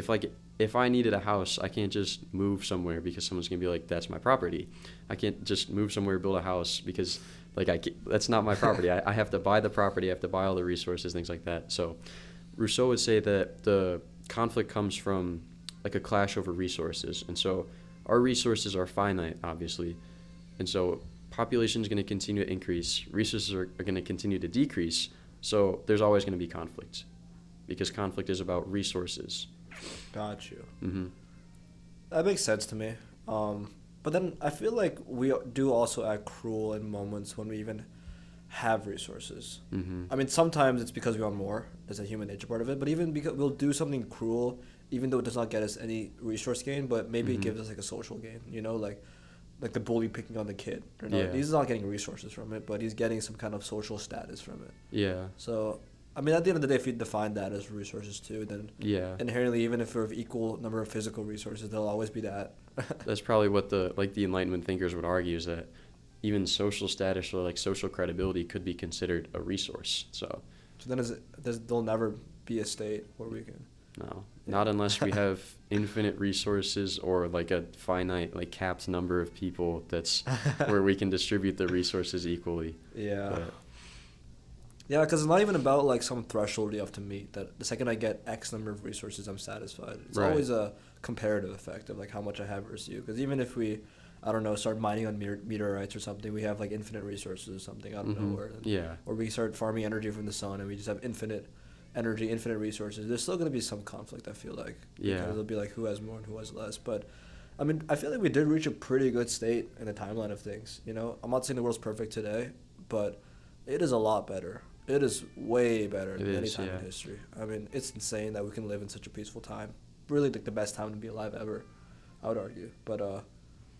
B: If I needed a house, I can't just move somewhere because someone's going to be like, that's my property. I can't just move somewhere, build a house because that's not my property. I have to buy the property. I have to buy all the resources, things like that. So Rousseau would say that the conflict comes from like a clash over resources. And so our resources are finite, obviously. And so population is going to continue to increase. Resources are going to continue to decrease. So there's always going to be conflict because conflict is about resources.
A: Got you.
B: Mm-hmm.
A: That makes sense to me. But then I feel like we do also act cruel in moments when we even have resources.
B: Mm-hmm.
A: I mean, sometimes it's because we want more. There's a human nature part of it. But even because we'll do something cruel, even though it does not get us any resource gain, but maybe it gives us like a social gain. You know, like the bully picking on the kid. He's not getting resources from it, but he's getting some kind of social status from it.
B: Yeah.
A: So I mean, at the end of the day, if you define that as resources too, then inherently, even if we're of equal number of physical resources, there'll always be that.
B: That's probably what the Enlightenment thinkers would argue, is that even social status or like social credibility could be considered a resource. So
A: then there'll never be a state where we can.
B: No, not unless we have infinite resources or like a finite, like capped number of people. That's where we can distribute the resources equally.
A: Yeah.
B: But,
A: yeah, because it's not even about like some threshold you have to meet. That the second I get X number of resources, I'm satisfied. It's always a comparative effect of like how much I have versus you. Because even if we, I don't know, start mining on meteorites or something, we have like infinite resources or something. I don't know where. Or we start farming energy from the sun and we just have infinite energy, infinite resources. There's still going to be some conflict, I feel like.
B: Yeah.
A: Because it'll be like who has more and who has less. But I mean, I feel like we did reach a pretty good state in the timeline of things. You know, I'm not saying the world's perfect today, but it is a lot better. It is way better than any time in history. I mean, it's insane that we can live in such a peaceful time. Really, like the best time to be alive ever, I would argue. But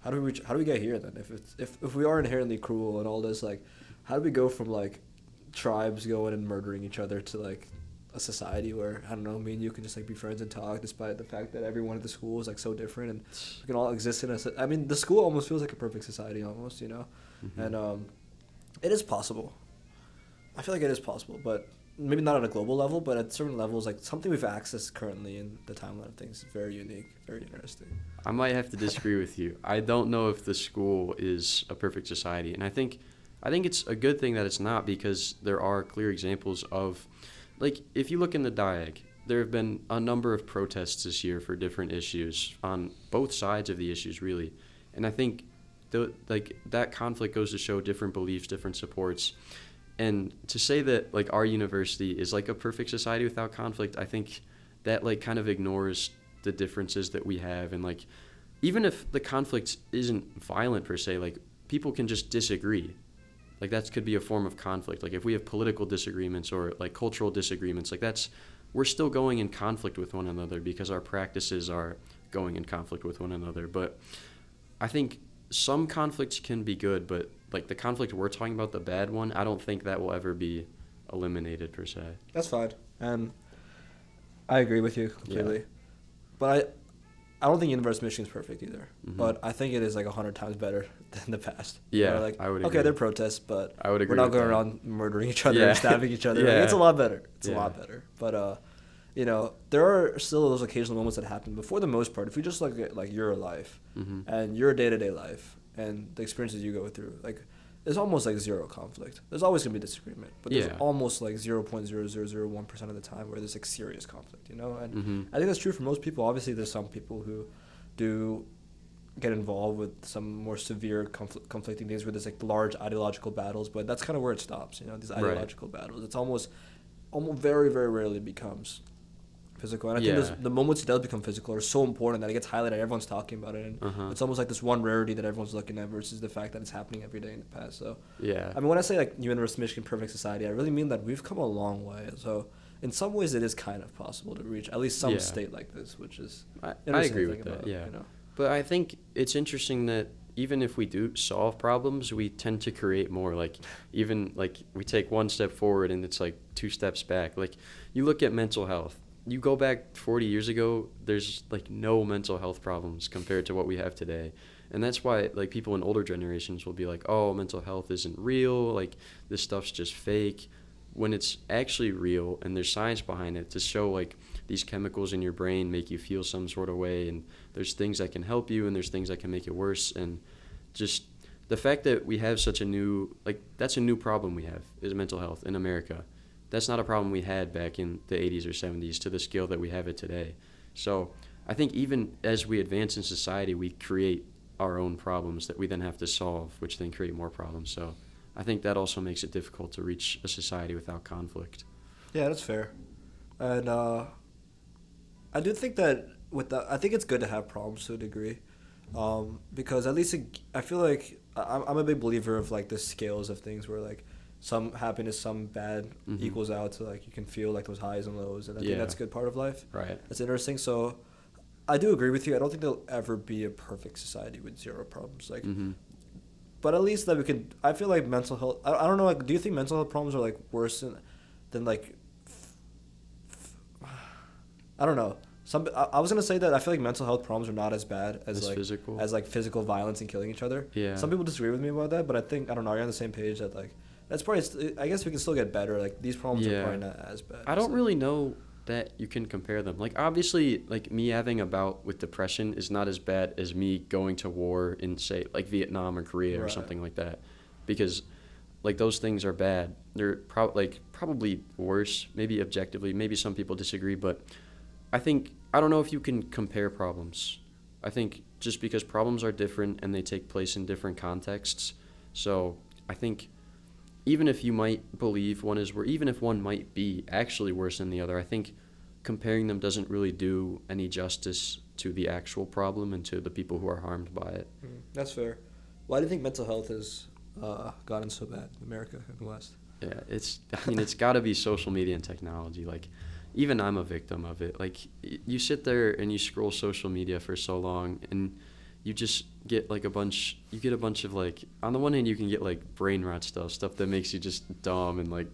A: how do we get here then? If we are inherently cruel and all this, like, how do we go from like tribes going and murdering each other to like a society where, I don't know, me and you can just like be friends and talk despite the fact that everyone at the school is like so different and we can all exist in I mean, the school almost feels like a perfect society almost, you know, and it is possible. I feel like it is possible, but maybe not on a global level, but at certain levels, like something we've accessed currently in the timeline of things is very unique, very interesting.
B: I might have to disagree with you. I don't know if the school is a perfect society, and I think it's a good thing that it's not, because there are clear examples of, like, if you look in the Diag, there have been a number of protests this year for different issues on both sides of the issues, really, and I think that conflict goes to show different beliefs, different supports. And to say that like our university is like a perfect society without conflict, I think that like kind of ignores the differences that we have. And like, even if the conflict isn't violent per se, like people can just disagree. Like that could be a form of conflict. Like if we have political disagreements or like cultural disagreements, like we're still going in conflict with one another because our practices are going in conflict with one another. But I think some conflicts can be good, but like the conflict we're talking about, the bad one, I don't think that will ever be eliminated per se.
A: That's fine, and I agree with you completely. But I don't think University of Michigan is perfect either.
B: Mm-hmm.
A: But I think it is like 100 times better than the past.
B: Yeah,
A: like,
B: I would agree.
A: Okay, they're protests, but
B: I would agree
A: we're not going
B: that.
A: around murdering each other and stabbing each other.
B: Yeah.
A: Like, it's a lot better. It's a
B: Yeah.
A: lot better. But there are still those occasional moments that happen. But for the most part, if you just look at like your life
B: Mm-hmm.
A: and your day-to-day life and the experiences you go through, like there's almost like zero conflict. There's always gonna be disagreement, but there's almost like 0.0001% of the time where there's like serious conflict. And
B: Mm-hmm.
A: I think that's true for most people. Obviously, there's some people who do get involved with some more severe conflicting things where there's like large ideological battles, but that's kind of where it stops. These ideological battles. It's almost very, very rarely becomes physical. And I think the moments it does become physical are so important that it gets highlighted. Everyone's talking about it, and it's almost like this one rarity that everyone's looking at versus the fact that it's happening every day in the past. So I mean, when I say like University of Michigan perfect society, I really mean that we've come a long way. So in some ways, it is kind of possible to reach at least some state like this, which is
B: I agree with that. But I think it's interesting that even if we do solve problems, we tend to create more. Like, even, like, we take one step forward and it's, like, 2 steps back. Like, you look at mental health. You go back 40 years ago, there's, like, no mental health problems compared to what we have today. And that's why, like, people in older generations will be like, oh, mental health isn't real. Like, this stuff's just fake. When it's actually real and there's science behind it to show, like, these chemicals in your brain make you feel some sort of way, and there's things that can help you and there's things that can make it worse. And just the fact that we have such a new, like, that's a new problem we have, is mental health in America. That's not a problem we had back in the 80s or 70s to the scale that we have it today. So I think even as we advance in society, we create our own problems that we then have to solve, which then create more problems. So I think that also makes it difficult to reach a society without conflict.
A: Yeah, that's fair. And I do think that I think it's good to have problems to a degree, because at least I feel like I'm a big believer of like the scales of things where like some happiness, some bad equals out to like you can feel like those highs and lows, and I think that's a good part of life.
B: Right.
A: That's interesting. So I do agree with you. I don't think there'll ever be a perfect society with zero problems. Like, but at least that we could. I feel like mental health. I don't know. Like, do you think mental health problems are like worse than like? I don't know. I was gonna say that I feel like mental health problems are not as bad as like
B: physical?
A: as like physical violence and killing each other.
B: Yeah.
A: Some people disagree with me about that, but I think I don't know. Are you on the same page that like that's probably? I guess we can still get better. Like these problems are probably not as bad.
B: I don't really know that you can compare them. Like obviously, like me having a bout with depression is not as bad as me going to war in say like Vietnam or Korea or something like that, because like those things are bad. They're probably worse. Maybe objectively, maybe some people disagree, but I don't know if you can compare problems. I think just because problems are different and they take place in different contexts. So I think even if you might believe one is worse, even if one might be actually worse than the other, I think comparing them doesn't really do any justice to the actual problem and to the people who are harmed by it.
A: That's fair. Why do you think mental health has gotten so bad in America and the West?
B: Yeah, it's got to be social media and technology. Like, even I'm a victim of it. Like, you sit there and you scroll social media for so long, and you just get like a bunch of like, on the one hand you can get like brain rot stuff that makes you just dumb and like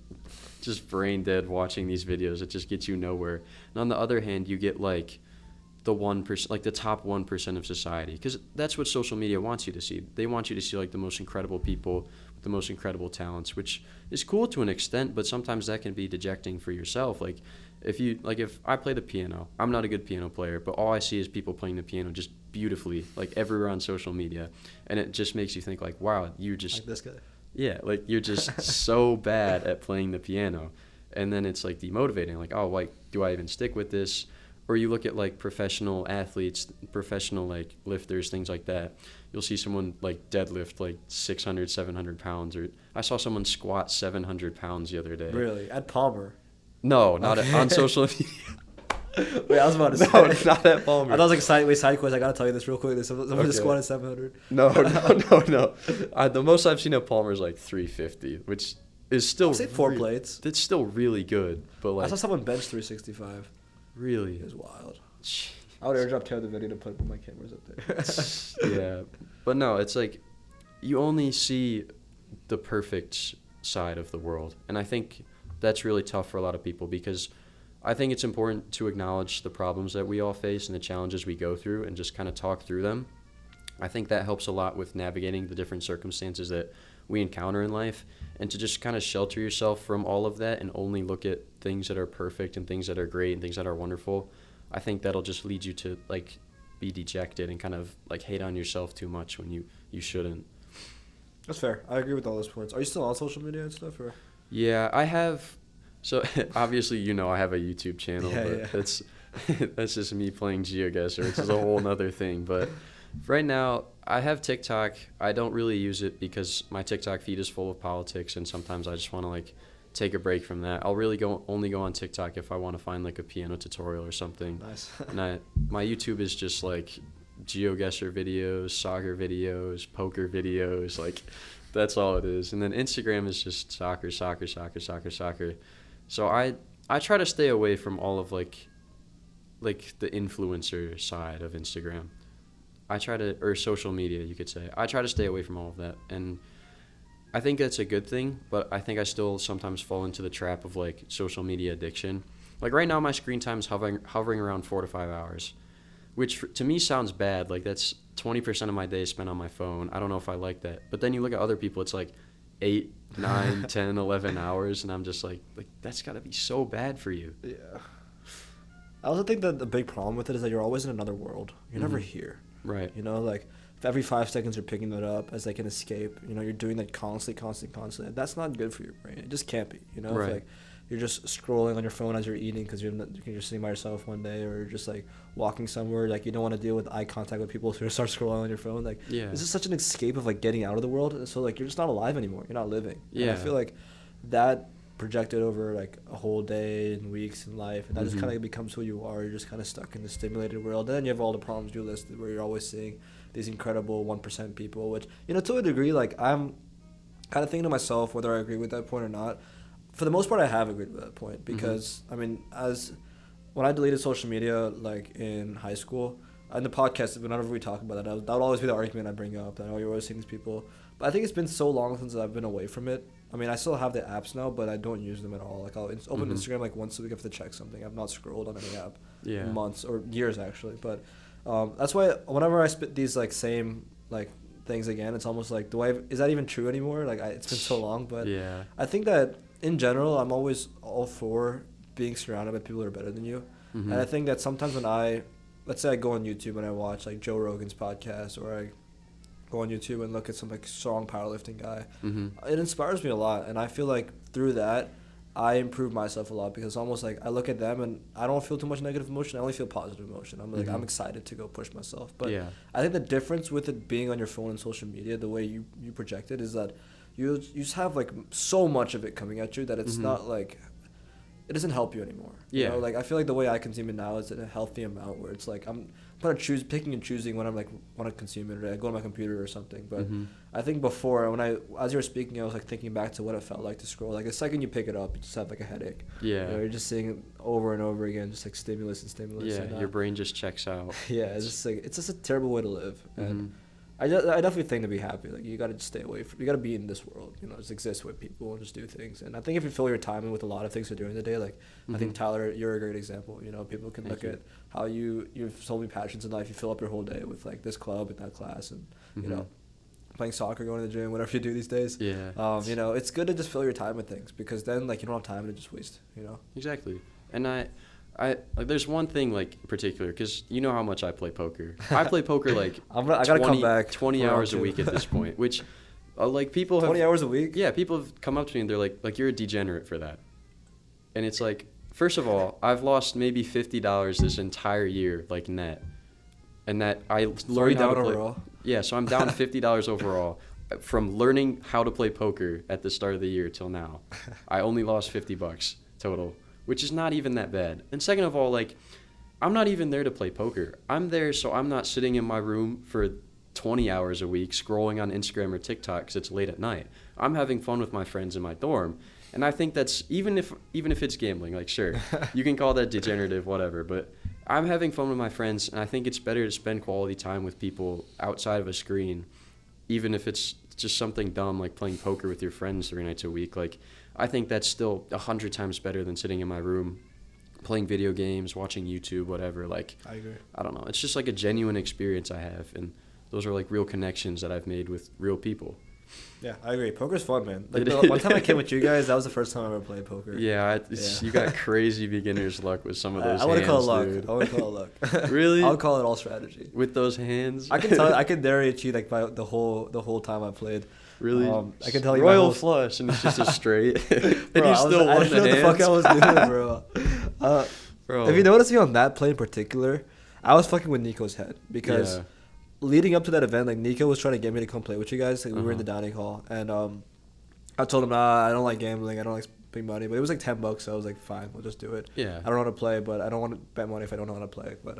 B: just brain dead watching these videos. It just gets you nowhere. And on the other hand, you get like the 1%, like the top 1% of society, because that's what social media wants you to see. They want you to see like the most incredible people with the most incredible talents, which is cool to an extent, but sometimes that can be dejecting for yourself. Like if I play the piano, I'm not a good piano player, but all I see is people playing the piano just beautifully, like everywhere on social media, and it just makes you think like, wow, you're just
A: like this guy.
B: Yeah, like you're just so bad at playing the piano, and then it's like demotivating. Like, oh, like do I even stick with this? Or you look at like professional athletes, professional like lifters, things like that. You'll see someone like deadlift like 600, 700 pounds, or I saw someone squat 700 pounds the other day.
A: Really? At Palmer?
B: No, not on social media.
A: Wait, I was about to say.
B: No, it's not at Palmer.
A: I thought it was like side quest. I gotta tell you this real quick. Someone just squatted 700.
B: No. The most I've seen at Palmer is like 350, which is still.
A: I'll say 4 plates.
B: It's still really good, but like.
A: I saw someone bench 365.
B: Really?
A: It was wild. I would airdrop Taylor the video to put my cameras up there.
B: Yeah. But no, it's like you only see the perfect side of the world. And I think that's really tough for a lot of people because I think it's important to acknowledge the problems that we all face and the challenges we go through and just kind of talk through them. I think that helps a lot with navigating the different circumstances that we encounter in life, and to just kind of shelter yourself from all of that and only look at things that are perfect and things that are great and things that are wonderful. I think that'll just lead you to like be dejected and kind of like hate on yourself too much when you shouldn't.
A: That's fair. I agree with all those points. Are you still on social media and stuff, or?
B: Yeah, I have. So obviously, I have a YouTube channel,
A: Yeah.
B: that's just me playing GeoGuessr, which is a whole nother thing. But right now, I have TikTok. I don't really use it because my TikTok feed is full of politics, and sometimes I just want to like take a break from that. I'll really only go on TikTok if I want to find like a piano tutorial or something.
A: Nice.
B: And my YouTube is just like GeoGuessr videos, soccer videos, poker videos, like that's all it is. And then Instagram is just soccer. So I try to stay away from all of like the influencer side of Instagram. Or social media, you could say. I try to stay away from all of that. And I think that's a good thing, but I think I still sometimes fall into the trap of like social media addiction. Like right now my screen time is hovering around 4 to 5 hours, which to me sounds bad. Like that's 20% of my day spent on my phone. I don't know if I like that. But then you look at other people, it's like 8, 9, 10, 11 hours, and I'm just like that's got to be so bad for you.
A: Yeah. I also think that the big problem with it is that you're always in another world. You're never here.
B: Right.
A: Like if every 5 seconds you're picking it up as like an escape, you're doing that constantly. That's not good for your brain. It just can't be.
B: Right.
A: If, like you're just scrolling on your phone as you're eating because you're just sitting by yourself one day, or you're just like walking somewhere, like you don't want to deal with eye contact with people, so you start scrolling on your phone. Like this is such an escape of like getting out of the world, and so like you're just not alive anymore. You're not living.
B: Yeah.
A: And I feel like that projected over like a whole day and weeks in life, and that just kind of becomes who you are. You're just kind of stuck in the stimulated world, and then you have all the problems you listed where you're always seeing these incredible 1% people, which to a degree, like I'm kind of thinking to myself whether I agree with that point or not. For the most part, I have agreed with that point because I mean, when I deleted social media like in high school, in the podcast, whenever we talk about that would always be the argument I bring up, that you're always seeing these people. But I think it's been so long since I've been away from it. I mean, I still have the apps now, but I don't use them at all. Like, I'll open Instagram like once a week if I have to check something. I've not scrolled on any app in months or years, actually. But that's why whenever I spit these, like, same, like, things again, it's almost like, is that even true anymore? Like, it's been so long. But I think that, in general, I'm always all for being surrounded by people who are better than you. And I think that sometimes when let's say I go on YouTube and I watch, like, Joe Rogan's podcast, or I go on YouTube and look at some like strong powerlifting guy, it inspires me a lot, and I feel like through that I improve myself a lot, because it's almost like I look at them and I don't feel too much negative emotion. I only feel positive emotion. I'm like I'm excited to go push myself. But I think the difference with it being on your phone and social media, the way you project it, is that you just have like so much of it coming at you that it's not like it doesn't help you anymore. Like I feel like the way I consume it now is at a healthy amount where it's like I'm kind of picking and choosing when I'm like want to consume it, or I go on my computer or something. But I think before, as you were speaking, I was like thinking back to what it felt like to scroll. Like the second you pick it up, you just have like a headache. You're just seeing it over and over again, just like stimulus. And
B: your brain just checks out.
A: It's just like it's just a terrible way to live. And I definitely think to be happy, like you gotta just stay away from. You gotta be in this world, just exist with people and just do things. And I think if you fill your time in with a lot of things to do in the day, like I think Tyler, you're a great example. People can look at how you have so many passions in life. You fill up your whole day with like this club and that class, and playing soccer, going to the gym, whatever you do these days. It's good to just fill your time with things, because then like you don't have time to just waste.
B: Exactly. And I like there's one thing like in particular, because you know how much I play poker. I play poker like
A: I gotta come back
B: 20 hours a week at this point, which like people have
A: 20 hours a week.
B: Yeah, people have come up to me and they're like you're a degenerate for that. And it's like, first of all, I've lost maybe $50 this entire year, like net, and that I learned how to play. Overall? Yeah, so I'm down $50 overall from learning how to play poker at the start of the year till now. I only lost $50 total, which is not even that bad. And second of all, like, I'm not even there to play poker. I'm there so I'm not sitting in my room for 20 hours a week scrolling on Instagram or TikTok because it's late at night. I'm having fun with my friends in my dorm. And I think that's, even if it's gambling, like, sure, you can call that degenerative, whatever, but I'm having fun with my friends, and I think it's better to spend quality time with people outside of a screen, even if it's just something dumb like playing poker with your friends 3 nights a week. Like, I think that's still 100 times better than sitting in my room playing video games, watching YouTube, whatever. Like,
A: I agree.
B: I don't know. It's just like a genuine experience I have, and those are like real connections that I've made with real people.
A: Yeah, I agree. Poker's fun, man. Like the one time I came with you guys, that was the first time I ever played poker.
B: Yeah, you got crazy beginner's luck with some of those hands,
A: I wouldn't call it luck.
B: dude.
A: I wouldn't call it luck.
B: Really?
A: I would call it all strategy.
B: With those hands?
A: I can tell. I can dare you cheat like by the whole time I played.
B: Really?
A: I can tell you
B: Royal
A: my
B: flush, and it's just a straight. And
A: bro,
B: you still won
A: I didn't know
B: the
A: what the fuck I was doing, bro.
B: Bro.
A: If you notice me on that play in particular, I was fucking with Nico's head because leading up to that event, like Nico was trying to get me to come play with you guys. Like, we were in the dining hall, and I told him, nah, I don't like gambling. I don't like big money. But it was like $10, so I was like, fine, we'll just do it.
B: Yeah.
A: I don't know how to play, but I don't want to bet money if I don't know how to play. But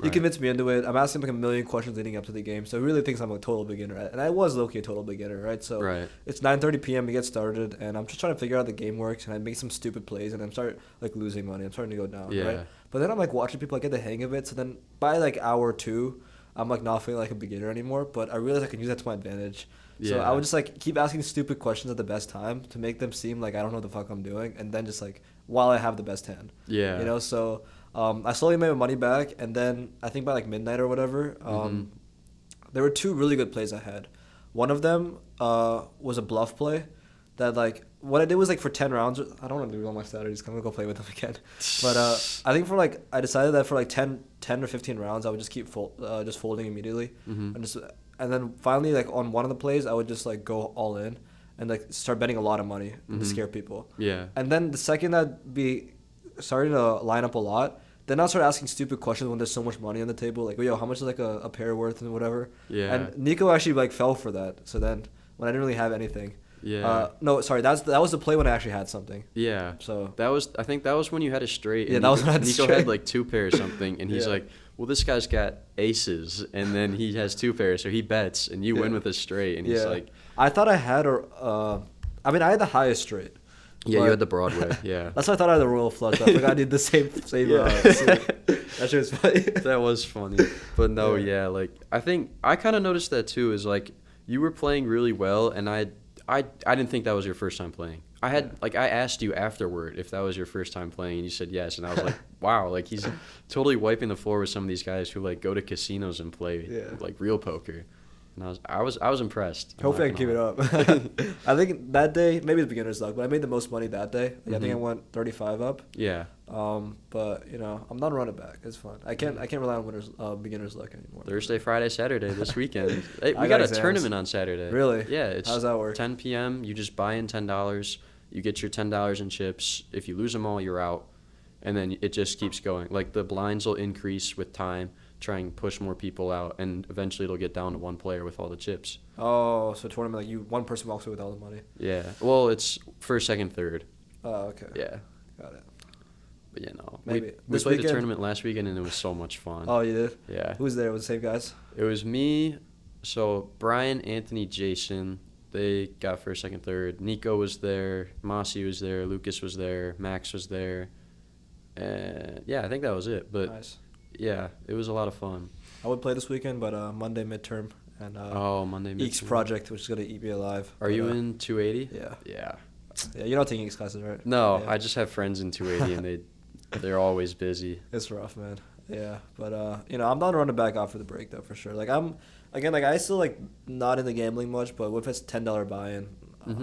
A: he convinced me into it. I'm asking him like a million questions leading up to the game, so he really thinks I'm a total beginner. And I was low-key a total beginner, right? So it's 9:30 p.m. We get started, and I'm just trying to figure out how the game works, and I make some stupid plays, and I'm start like losing money. I'm starting to go down, right? But then I'm like watching people like, get the hang of it. So then by like hour 2, I'm like not feeling like a beginner anymore. But I realized I can use that to my advantage. Yeah. So I would just like keep asking stupid questions at the best time to make them seem like I don't know what the fuck I'm doing, and then just like while I have the best hand. Yeah. You know, so I slowly made my money back, and then I think by like midnight or whatever, there were 2 really good plays I had. One of them was a bluff play that like what I did was like for 10 rounds. I don't want to do all my strategies. I'm gonna go play with them again. But I think for like I decided that for like 10 or 15 rounds I would just keep just folding immediately, and then finally like on one of the plays I would just like go all in and like start betting a lot of money to scare people. Yeah. And then the second I'd be starting to line up a lot, then I'll start asking stupid questions when there's so much money on the table, like, yo, how much is like a pair worth and whatever. Yeah. And Nico actually like fell for that. So then when I didn't really have anything. Yeah. No, sorry, that was the play when I actually had something. Yeah. So I think that was when you had a straight. Yeah, that was when I had Nico had like 2 pairs or something, and he's like, well, this guy's got aces, and then he has 2 pairs, so he bets, and you win with a straight, and he's like, I thought I had I mean, I had the highest straight. Yeah, you had the Broadway. Yeah. That's why I thought I had the royal flush. I forgot I did the same. That shit was funny. That was funny. But no, like I think I kind of noticed that too. Is like you were playing really well, and I didn't think that was your first time playing. I asked you afterward if that was your first time playing, and you said yes, and I was like, wow, like he's totally wiping the floor with some of these guys who like go to casinos and play like real poker. And I was impressed. Hopefully I can keep it up. I think that day, maybe it's beginner's luck, but I made the most money that day. Like, I think I went 35 up. Yeah. But you know, I'm not running back. It's fun. I can't rely on beginner's luck anymore. Thursday, Friday, Saturday this weekend. Hey, we got a tournament on Saturday. Really? Yeah. How does that work? 10 p.m. You just buy in $10. You get your $10 in chips. If you lose them all, you're out. And then it just keeps going. Like the blinds will increase with time. Try and push more people out, and eventually it'll get down to one player with all the chips. Oh, so tournament like one person walks away with all the money. Yeah. Well, it's first, second, third. Oh, okay. Yeah. Got it. But yeah, no. Maybe we played the tournament last weekend, and it was so much fun. Oh, you did? Yeah. Who was there? Was the same guys? It was me. So Brian, Anthony, Jason. They got first, second, third. Nico was there. Mossy was there. Lucas was there. Max was there. And yeah, I think that was it. But nice. Yeah, it was a lot of fun. I would play this weekend, but Monday midterm and Monday midterm. Eeks project, which is gonna eat me alive. Are you in 280? Yeah. Yeah. Yeah, you're not taking Eeks classes, right? No, yeah. I just have friends in 280, and they're always busy. It's rough, man. Yeah, but you know, I'm not running back after the break though, for sure. Like I still like not into gambling much, but if it's $10 buy-in,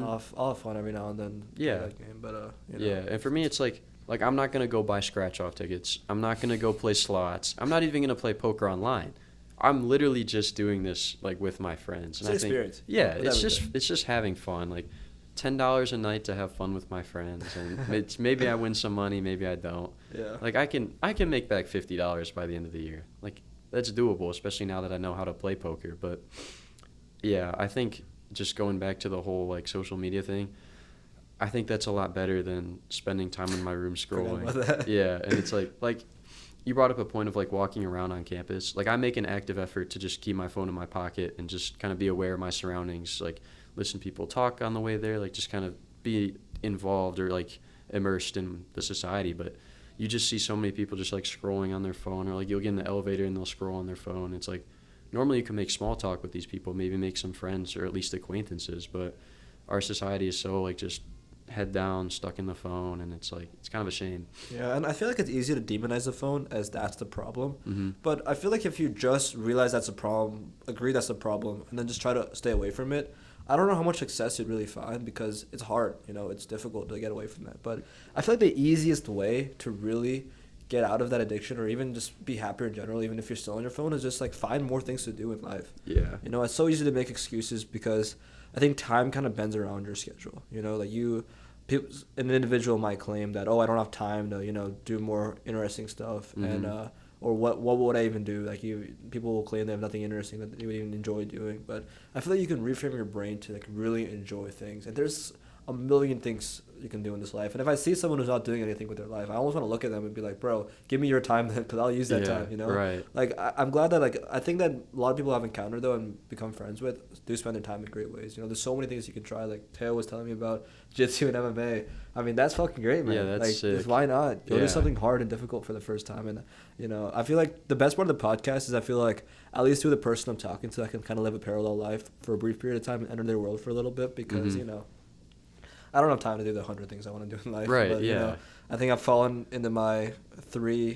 A: I'll have fun every now and then. Yeah. That game, but you know. Yeah, and for me, it's like I'm not going to go buy scratch-off tickets. I'm not going to go play slots. I'm not even going to play poker online. I'm literally just doing this, like, with my friends. And it's an experience. Yeah, it's just having fun. Like, $10 a night to have fun with my friends. And maybe I win some money, maybe I don't. Yeah. Like, I can make back $50 by the end of the year. Like, that's doable, especially now that I know how to play poker. But, yeah, I think just going back to the whole, like, social media thing, I think that's a lot better than spending time in my room scrolling. Yeah, and it's like you brought up a point of like walking around on campus. Like I make an active effort to just keep my phone in my pocket and just kind of be aware of my surroundings, like listen to people talk on the way there, like just kind of be involved or like immersed in the society. But
B: you just see so many people just like scrolling on their phone, or like you'll get in the elevator and they'll scroll on their phone. It's like normally you can make small talk with these people, maybe make some friends or at least acquaintances, but our society is so like just head down, stuck in the phone, and it's like it's kind of a shame.
A: Yeah, and I feel like it's easy to demonize the phone as that's the problem.
B: Mm-hmm.
A: But I feel like if you just realize that's a problem, agree that's a problem, and then just try to stay away from it, I don't know how much success you'd really find, because it's hard, it's difficult to get away from that. But I feel like the easiest way to really get out of that addiction, or even just be happier in general, even if you're still on your phone, is just like find more things to do in life.
B: Yeah.
A: It's so easy to make excuses, because I think time kind of bends around your schedule. An individual might claim that, I don't have time to, do more interesting stuff,
B: Mm-hmm.
A: and or what would I even do? Like people will claim they have nothing interesting that they would even enjoy doing. But I feel like you can reframe your brain to like really enjoy things, and there's a million things you can do in this life. And if I see someone who's not doing anything with their life, I almost want to look at them and be like, bro, give me your time then, because I'll use that time,
B: Right.
A: Like, I'm glad that, like, I think that a lot of people I've encountered, though, and become friends with, do spend their time in great ways. There's so many things you can try. Like, Teo was telling me about jiu-jitsu and MMA. I mean, that's fucking great, man.
B: Yeah, that's
A: like,
B: sick.
A: Why not? Go do
B: Yeah.
A: something hard and difficult for the first time. And, I feel like the best part of the podcast is I feel like, at least with the person I'm talking to, I can kind of live a parallel life for a brief period of time and enter their world for a little bit, because,
B: Mm-hmm.
A: I don't have time to do the 100 things I want to do in life.
B: Right,
A: but,
B: yeah.
A: I think I've fallen into my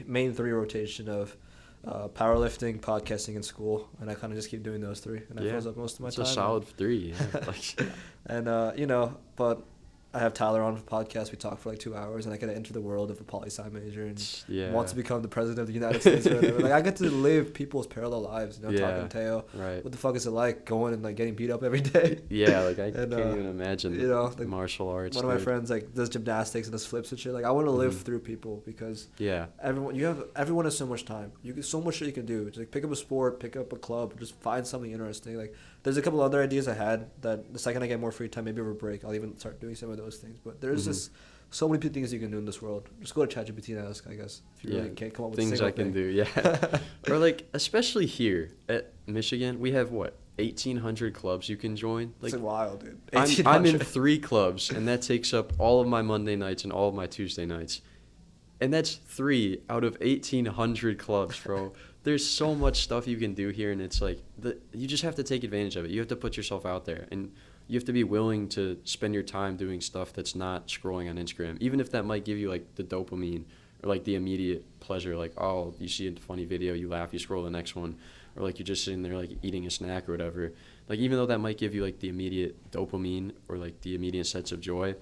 A: main three rotation of powerlifting, podcasting, and school, and I kind of just keep doing those three, and that fills up most of my time.
B: It's a solid 3. Yeah. Like,
A: and but I have Tyler on the podcast. We talk for like 2 hours, and I get to enter the world of a poli-sci major and wants to become the president of the United States or whatever. Like, I get to live people's parallel lives, talking to Teo.
B: Right.
A: What the fuck is it like going and like getting beat up every day?
B: Yeah, like I can't even imagine.
A: Like,
B: martial arts.
A: One of my friends like does gymnastics and does flips and shit. Like, I want to live through people, because everyone has so much time. You get so much shit you can do. Just like pick up a sport, pick up a club, just find something interesting. Like, there's a couple other ideas I had that the second I get more free time, maybe over break, I'll even start doing some of those things. But there's just so many things you can do in this world. Just go to ChatGPT and ask, I guess, if you really can't come up with
B: things I can do. Yeah. Or like, especially here at Michigan, we have 1,800 clubs you can join. Like,
A: it's wild, dude.
B: I'm in 3 clubs, and that takes up all of my Monday nights and all of my Tuesday nights. And that's 3 out of 1,800 clubs, bro. There's so much stuff you can do here, and it's like you just have to take advantage of it. You have to put yourself out there, and you have to be willing to spend your time doing stuff that's not scrolling on Instagram, even if that might give you like the dopamine or like the immediate pleasure. Like, oh, you see a funny video, you laugh, you scroll the next one, or like you're just sitting there like eating a snack or whatever. Like, even though that might give you like the immediate dopamine or like the immediate sense of joy,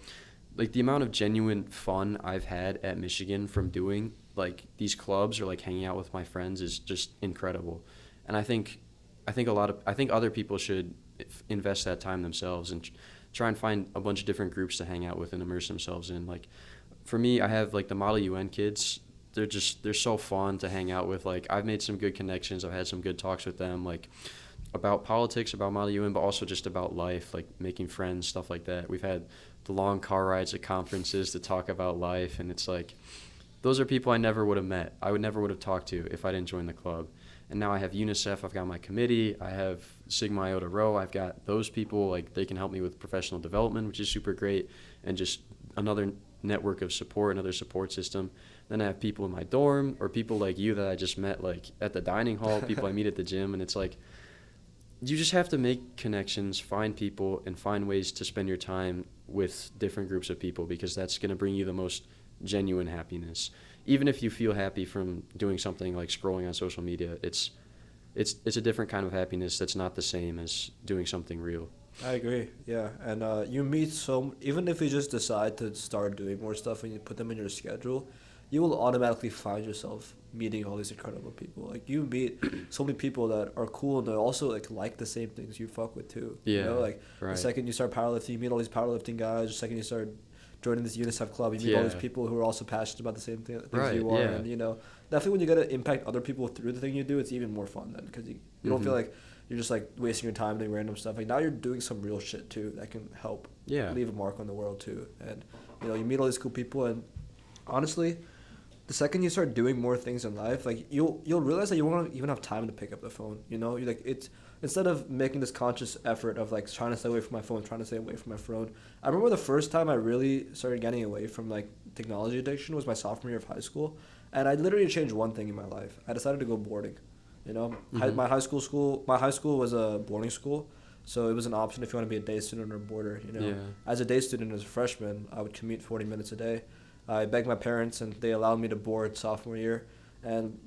B: like the amount of genuine fun I've had at Michigan from doing like these clubs or like hanging out with my friends is just incredible. And I think other people should invest that time themselves and try and find a bunch of different groups to hang out with and immerse themselves in. Like, for me, I have like the Model UN kids. They're so fun to hang out with. Like, I've made some good connections. I've had some good talks with them, like about politics, about Model UN, but also just about life, like making friends, stuff like that. We've had the long car rides at conferences to talk about life, and it's like, those are people I never would have met. I never would have talked to if I didn't join the club. And now I have UNICEF, I've got my committee, I have Sigma Iota Rho, I've got those people, like, they can help me with professional development, which is super great, and just another network of support, another support system. Then I have people in my dorm, or people like you that I just met, like, at the dining hall, people I meet at the gym, and it's like, you just have to make connections, find people, and find ways to spend your time with different groups of people, because that's going to bring you the most genuine happiness. Even if you feel happy from doing something like scrolling on social media, it's a different kind of happiness that's not the same as doing something real.
A: I agree, yeah. And you meet even if you just decide to start doing more stuff and you put them in your schedule, you will automatically find yourself meeting all these incredible people. Like, you meet so many people that are cool and they also like the same things you fuck with too.
B: Yeah,
A: Like,
B: right.
A: the second you start powerlifting, you meet all these powerlifting guys. The second you start joining this UNICEF club, you meet all these people who are also passionate about the same things you are. And, definitely when you get to impact other people through the thing you do, it's even more fun then, because you don't feel like you're just like wasting your time doing random stuff. Like, now you're doing some real shit too that can help leave a mark on the world too. And, you meet all these cool people, and honestly, the second you start doing more things in life, like, you'll realize that you won't even have time to pick up the phone. You're like, instead of making this conscious effort of like trying to stay away from my phone, I remember the first time I really started getting away from like technology addiction was my sophomore year of high school, and I literally changed one thing in my life. I decided to go boarding. You know, my high school was a boarding school, so it was an option if you want to be a day student or a boarder. You know, as a day student, as a freshman, I would commute 40 minutes a day. I begged my parents, and they allowed me to board sophomore year, and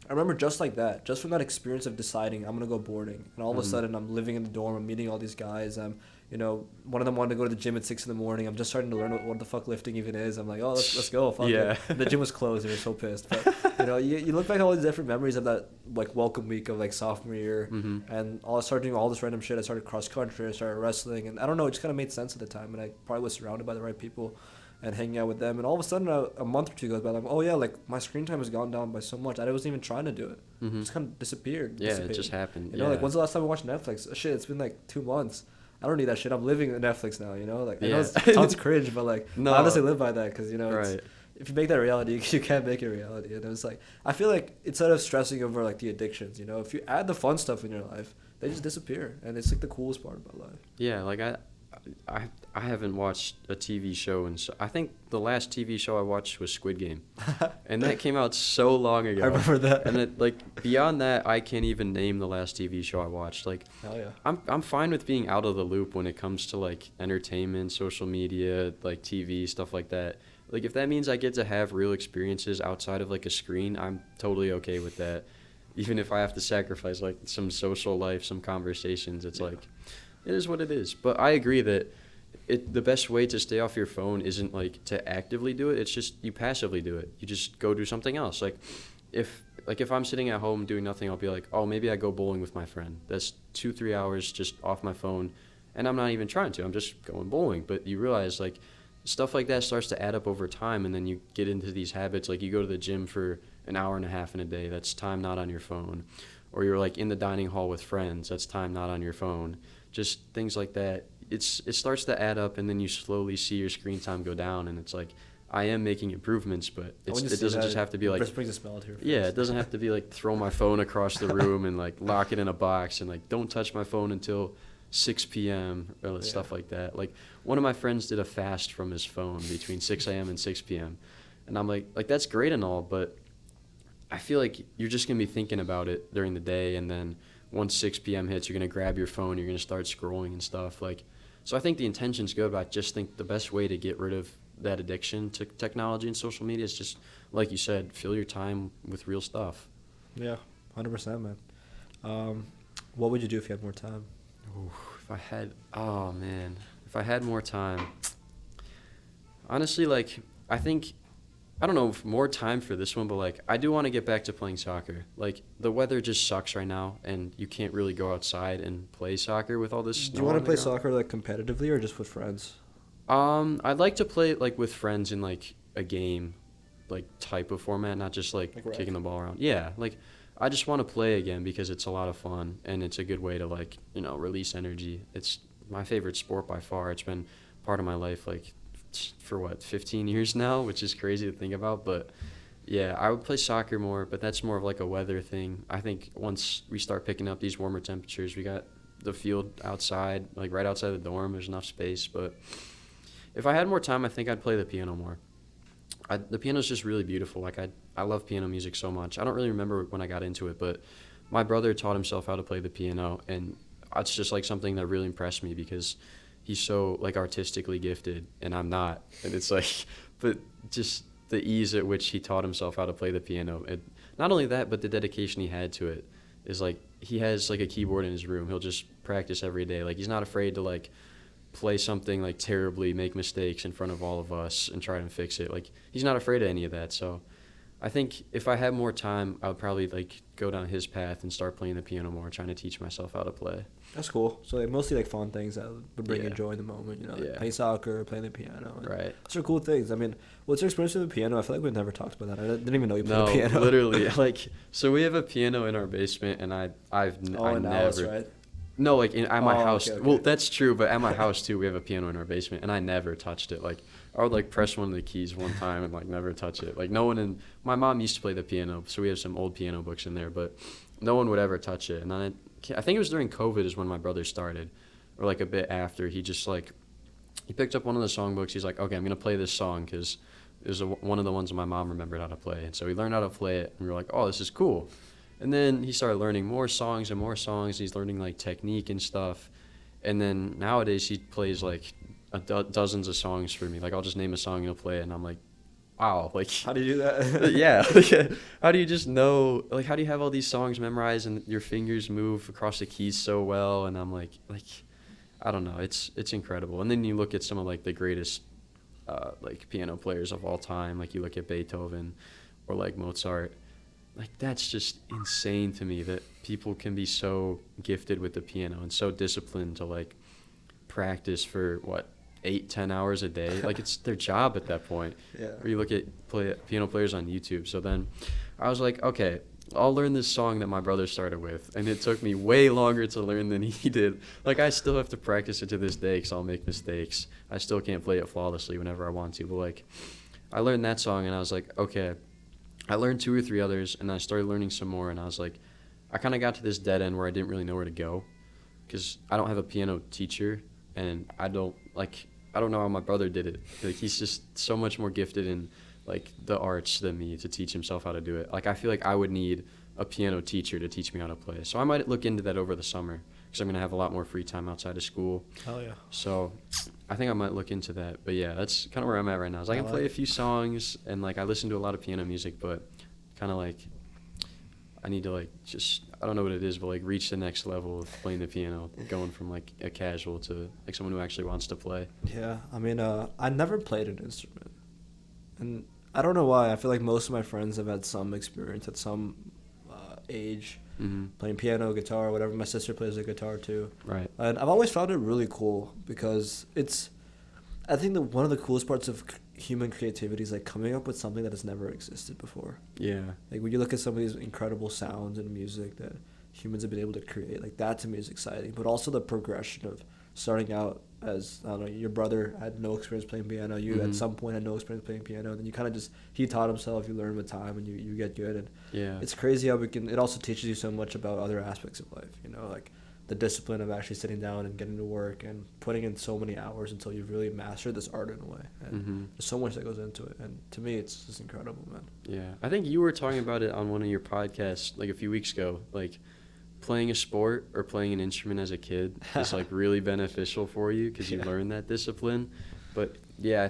A: I remember just like that, just from that experience of deciding I'm gonna go boarding, and all of a sudden I'm living in the dorm, I'm meeting all these guys. One of them wanted to go to the gym at 6 in the morning. I'm just starting to learn what the fuck lifting even is. I'm like, oh, let's go, fuck it. The gym was closed, and I was so pissed. But you look back at all these different memories of that like welcome week of like sophomore year, and I started doing all this random shit. I started cross country, I started wrestling, and I don't know, it just kind of made sense at the time, and I probably was surrounded by the right people and hanging out with them, and all of a sudden a month or two goes by, I'm like, oh yeah, like my screen time has gone down by so much. I wasn't even trying to do it. It just kind of disappeared.
B: It just happened.
A: You know, like when's the last time I watched Netflix? Shit, it's been like 2 months. I don't need that shit. I'm living on Netflix now, you know? Like, I know it sounds cringe, but like, I honestly live by that because, you know, if you make that reality, you can't make it reality. And it's like, I feel like instead of stressing over like the addictions, you know, if you add the fun stuff in your life, they just disappear. And it's like the coolest part about life.
B: Yeah, like I haven't watched a TV show, and so I think the last TV show I watched was Squid Game, and that came out so long ago.
A: I remember that.
B: And it, like beyond that, I can't even name the last TV show I watched. Like,
A: hell yeah.
B: I'm fine with being out of the loop when it comes to like entertainment, social media, like TV, stuff like that. Like if that means I get to have real experiences outside of like a screen, I'm totally okay with that. Even if I have to sacrifice like some social life, some conversations, it's like. It is what it is. But I agree that the best way to stay off your phone isn't like to actively do it. It's just you passively do it. You just go do something else. Like if I'm sitting at home doing nothing, I'll be like, oh, maybe I go bowling with my friend. That's 2-3 hours just off my phone, and I'm not even trying to. I'm just going bowling. But you realize like stuff like that starts to add up over time, and then you get into these habits. Like you go to the gym for an hour and a half in a day. That's time not on your phone. Or you're like in the dining hall with friends. That's time not on your phone. Just things like that. It starts to add up, and then you slowly see your screen time go down, and it's like I am making improvements, but it doesn't just have to be like
A: it brings a smell to your face.
B: Yeah, it doesn't have to be like throw my phone across the room and like lock it in a box and like don't touch my phone until 6 p.m. or stuff like that. Like one of my friends did a fast from his phone between 6 a.m. and 6 p.m. and I'm like that's great and all, but I feel like you're just gonna be thinking about it during the day, and then once 6 p.m. hits, you're going to grab your phone, you're going to start scrolling and stuff. Like, so I think the intention's good, but I just think the best way to get rid of that addiction to technology and social media is just, like you said, fill your time with real stuff.
A: Yeah, 100%, man. What would you do if you had more time?
B: Ooh, if I had more time. Honestly, like, I don't know if more time for this one, but like I do want to get back to playing soccer. Like the weather just sucks right now, and you can't really go outside and play soccer with all this snow.
A: Do you want to play soccer like competitively or just with friends?
B: I'd like to play like with friends in like a game, like type of format, not just like kicking the ball around. Yeah, like I just want to play again because it's a lot of fun and it's a good way to like release energy. It's my favorite sport by far. It's been part of my life like. For 15 years now, which is crazy to think about, but yeah, I would play soccer more, but that's more of like a weather thing. I think once we start picking up these warmer temperatures, we got the field outside, like right outside the dorm, there's enough space. But if I had more time, I think I'd play the piano more. The piano's just really beautiful. Like I love piano music so much. I don't really remember when I got into it, but my brother taught himself how to play the piano, and it's just like something that really impressed me because he's so like artistically gifted and I'm not, and it's like, but just the ease at which he taught himself how to play the piano, and not only that, but the dedication he had to it is like he has like a keyboard in his room. He'll just practice every day. Like he's not afraid to like play something like terribly, make mistakes in front of all of us and try and fix it. Like he's not afraid of any of that. So I think if I had more time, I would probably like go down his path and start playing the piano more, trying to teach myself how to play.
A: That's cool. So like mostly like fun things that would bring you joy in the moment, like playing soccer, playing the piano.
B: Right.
A: Those are cool things. I mean, what's your experience with the piano? I feel like we've never talked about that. I didn't even know you played the piano.
B: No, literally. Like, so we have a piano in our basement, and I never. Right? No, like at my house. Okay. Well, that's true, but at my house too, we have a piano in our basement, and I never touched it. Like, I would like press one of the keys one time and like never touch it. Like my mom used to play the piano, so we have some old piano books in there, but no one would ever touch it. And then I think it was during COVID is when my brother started, or like a bit after. He just like, he picked up one of the songbooks. He's like, okay, I'm going to play this song because it was one of the ones my mom remembered how to play. And so he learned how to play it, and we were like, oh, this is cool. And then he started learning more songs and more songs. He's learning like technique and stuff. And then nowadays he plays like dozens of songs for me. Like I'll just name a song and he'll play it, and I'm like, wow, like
A: How do you do that?
B: yeah, how do you just know, like how do you have all these songs memorized and your fingers move across the keys so well? And I'm like I don't know, it's incredible. And then you look at some of like the greatest like piano players of all time, like you look at Beethoven or like Mozart. Like that's just insane to me that people can be so gifted with the piano and so disciplined to like practice for 8-10 hours a day. Like it's their job at that point.
A: Yeah.
B: Or you look at piano players on YouTube. So then I was like, okay, I'll learn this song that my brother started with, and it took me way longer to learn than he did. Like I still have to practice it to this day because I'll make mistakes. I still can't play it flawlessly whenever I want to, but like I learned that song and I was like, okay. I learned 2 or 3 others, and I started learning some more, and I was like, I kind of got to this dead end where I didn't really know where to go because I don't have a piano teacher, and I don't know how my brother did it. Like he's just so much more gifted in like the arts than me to teach himself how to do it. Like I feel like I would need a piano teacher to teach me how to play. So I might look into that over the summer because I'm going to have a lot more free time outside of school.
A: Hell yeah.
B: So I think I might look into that. But yeah, that's kind of where I'm at right now. Is I can play a few songs, and like I listen to a lot of piano music, but kind of like I need to like just, I don't know what it is, but like reach the next level of playing the piano, going from like a casual to like someone who actually wants to play.
A: Yeah, I mean, I never played an instrument, and I don't know why. I feel like most of my friends have had some experience at some age, playing piano, guitar, whatever. My sister plays the guitar too.
B: Right.
A: And I've always found it really cool because I think that one of the coolest parts of human creativity is like coming up with something that has never existed before.
B: Yeah.
A: Like when you look at some of these incredible sounds and music that humans have been able to create, like that to me is exciting. But also the progression of starting out as, I don't know, your brother had no experience playing piano, you at some point had no experience playing piano, and then you kind of just, he taught himself, you learn with time, and you get good. And
B: yeah,
A: it's crazy how it also teaches you so much about other aspects of life, you know, like the discipline of actually sitting down and getting to work and putting in so many hours until you've really mastered this art in a way. And there's so much that goes into it. And to me, it's just incredible, man.
B: Yeah. I think you were talking about it on one of your podcasts like a few weeks ago, like playing a sport or playing an instrument as a kid is like really beneficial for you because you learn that discipline. But yeah,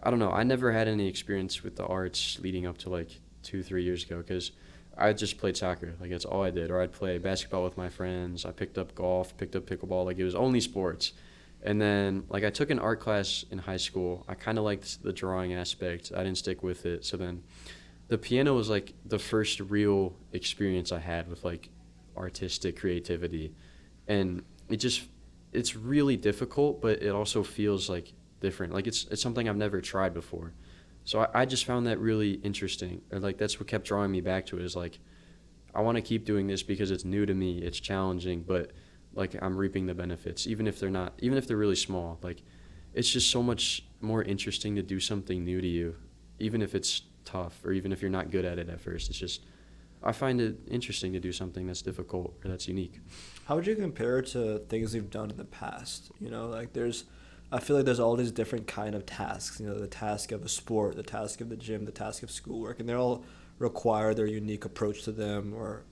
B: I don't know, I never had any experience with the arts leading up to like 2-3 years ago because I just played soccer. Like that's all I did. Or I'd play basketball with my friends. I picked up golf, picked up pickleball. Like it was only sports. And then like I took an art class in high school. I kind of liked the drawing aspect. I didn't stick with it. So then the piano was like the first real experience I had with like artistic creativity. And it's really difficult, but it also feels like different. Like it's something I've never tried before. So I just found that really interesting. Or like that's what kept drawing me back to it is like I want to keep doing this because it's new to me, it's challenging, but like I'm reaping the benefits even if they're really small. Like it's just so much more interesting to do something new to you, even if it's tough or even if you're not good at it at first. It's just I find it interesting to do something that's difficult or that's unique.
A: How would you compare it to things you've done in the past? You know, like I feel like there's all these different kind of tasks, you know, the task of a sport, the task of the gym, the task of schoolwork, and they all require their unique approach to them or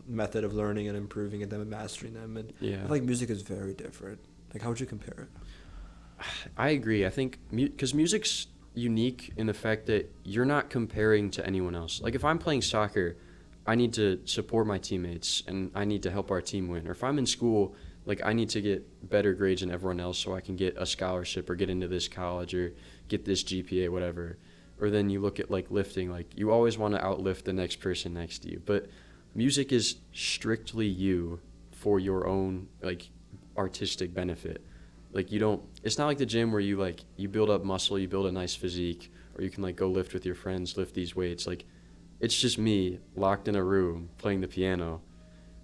A: method of learning and improving them and mastering them. And I feel like music is very different. Like, how would you compare it?
B: I agree. I think because music's unique in the fact that you're not comparing to anyone else. Like, if I'm playing soccer, I need to support my teammates and I need to help our team win. Or if I'm in school, like I need to get better grades than everyone else so I can get a scholarship or get into this college or get this GPA, whatever. Or then you look at like lifting, like you always want to outlift the next person next to you. But music is strictly you for your own like artistic benefit. Like it's not like the gym where you build up muscle, you build a nice physique, or you can like go lift with your friends, lift these weights. Like it's just me locked in a room playing the piano.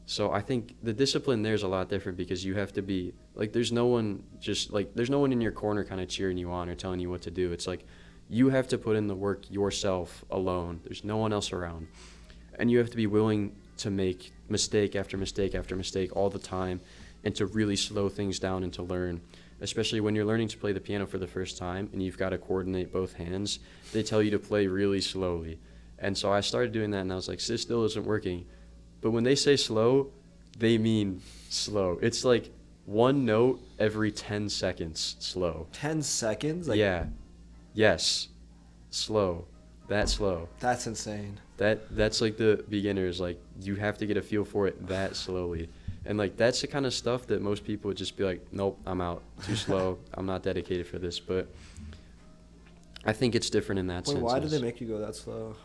B: So I think the discipline there is a lot different because you have to be like there's no one in your corner kind of cheering you on or telling you what to do. It's like you have to put in the work yourself alone. There's no one else around. And you have to be willing to make mistake after mistake after mistake all the time, and to really slow things down and to learn. Especially when you're learning to play the piano for the first time and you've got to coordinate both hands, they tell you to play really slowly. And so I started doing that, and I was like, this still isn't working. But when they say slow, they mean slow. It's like one note every 10 seconds slow.
A: 10 seconds? Like,
B: yeah. Yes. Slow. That slow.
A: That's insane.
B: That's like the beginners. Like, you have to get a feel for it that slowly. And, like, that's the kind of stuff that most people would just be like, nope, I'm out. Too slow. I'm not dedicated for this. But I think it's different in that sense.
A: Why do they make you go that slow?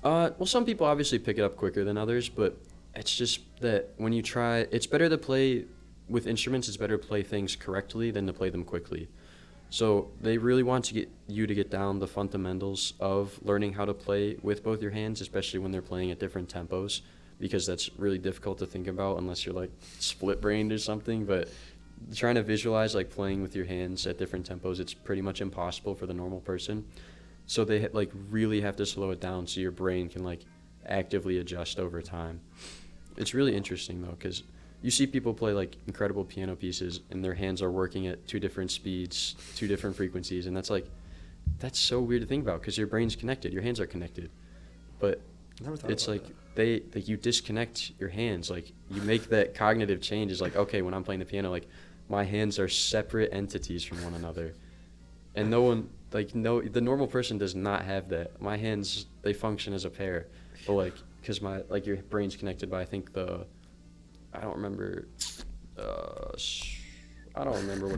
B: Well, some people obviously pick it up quicker than others, but it's just that when you try, it's better to play with instruments. It's better to play things correctly than to play them quickly. So they really want to get you to get down the fundamentals of learning how to play with both your hands, especially when they're playing at different tempos, because that's really difficult to think about unless you're like split-brained or something. But trying to visualize like playing with your hands at different tempos, it's pretty much impossible for the normal person. So they like really have to slow it down so your brain can like actively adjust over time. It's really interesting though, because you see people play like incredible piano pieces and their hands are working at 2 different speeds, 2 different frequencies, and that's so weird to think about because your brain's connected, your hands are connected, but it's like you disconnect your hands. Like, you make that cognitive change. Is like, okay, when I'm playing the piano, like, my hands are separate entities from one another, and the normal person does not have that. My hands, they function as a pair, but like, because your brain's connected by, I think I don't remember what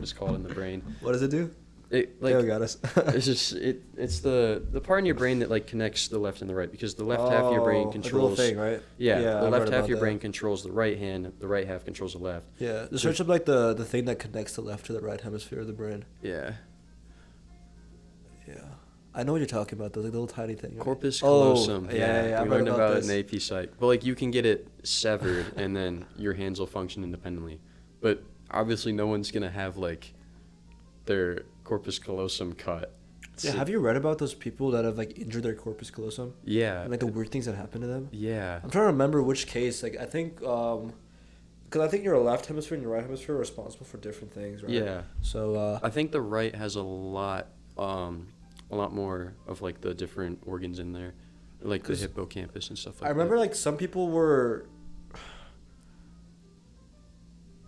B: it's called in the brain.
A: What does it do?
B: It like,
A: Taylor got us.
B: it's just it's the part in your brain that like connects the left and the right, because the left half of your brain controls
A: thing, right?
B: Yeah, the
A: I've
B: left
A: heard
B: half of your
A: about
B: brain
A: that.
B: controls the right hand, the right half controls the left.
A: Yeah, just search up like the thing that connects the left to the right hemisphere of the brain.
B: Yeah.
A: Yeah, I know what you're talking about. Those like little tiny thing. Right?
B: Corpus callosum.
A: Yeah.
B: We learned about it in AP Psych. But like, you can get it severed and then your hands will function independently. But obviously no one's gonna have like their corpus callosum cut.
A: Yeah, have you read about those people that have like injured their corpus callosum?
B: Yeah.
A: And like the weird things that happen to them?
B: Yeah.
A: I'm trying to remember which case. Like, I think because I think your left hemisphere and your right hemisphere are responsible for different things, right?
B: Yeah.
A: So
B: I think the right has a lot more of like the different organs in there, like the hippocampus and stuff like that.
A: I remember like some people were.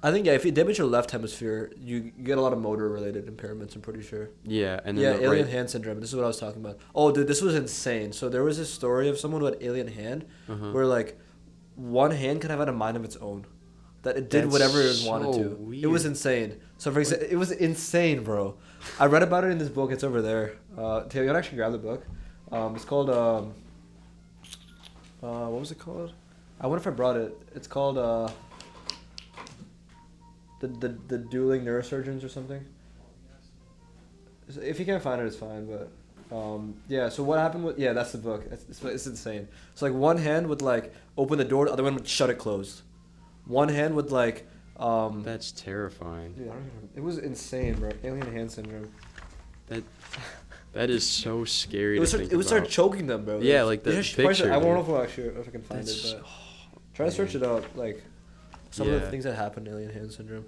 A: I think, yeah, if you damage your left hemisphere, you get a lot of motor-related impairments, I'm pretty sure.
B: Yeah, and then the
A: alien
B: right...
A: hand syndrome. This is what I was talking about. Oh, dude, this was insane. So there was this story of someone who had alien hand, where, like, one hand could have had a mind of its own. That it did whatever it wanted to.
B: Weird.
A: It was insane. So, for example, it was insane, bro. I read about it in this book. It's over there. Taylor, you want to actually grab the book? It's called, what was it called? I wonder if I brought it. It's called, The dueling neurosurgeons or something. If you can't find it, it's fine. But yeah. So what happened with that's the book. It's insane. So like one hand would like open the door, the other one would shut it closed. One hand would like.
B: That's terrifying.
A: Dude, it was insane, bro. Alien hand syndrome.
B: That is so scary.
A: It would start choking them, bro.
B: Yeah, like the picture.
A: I don't know if I can find it, but try to search it out. Like. Some of the things that happen in alien hand syndrome.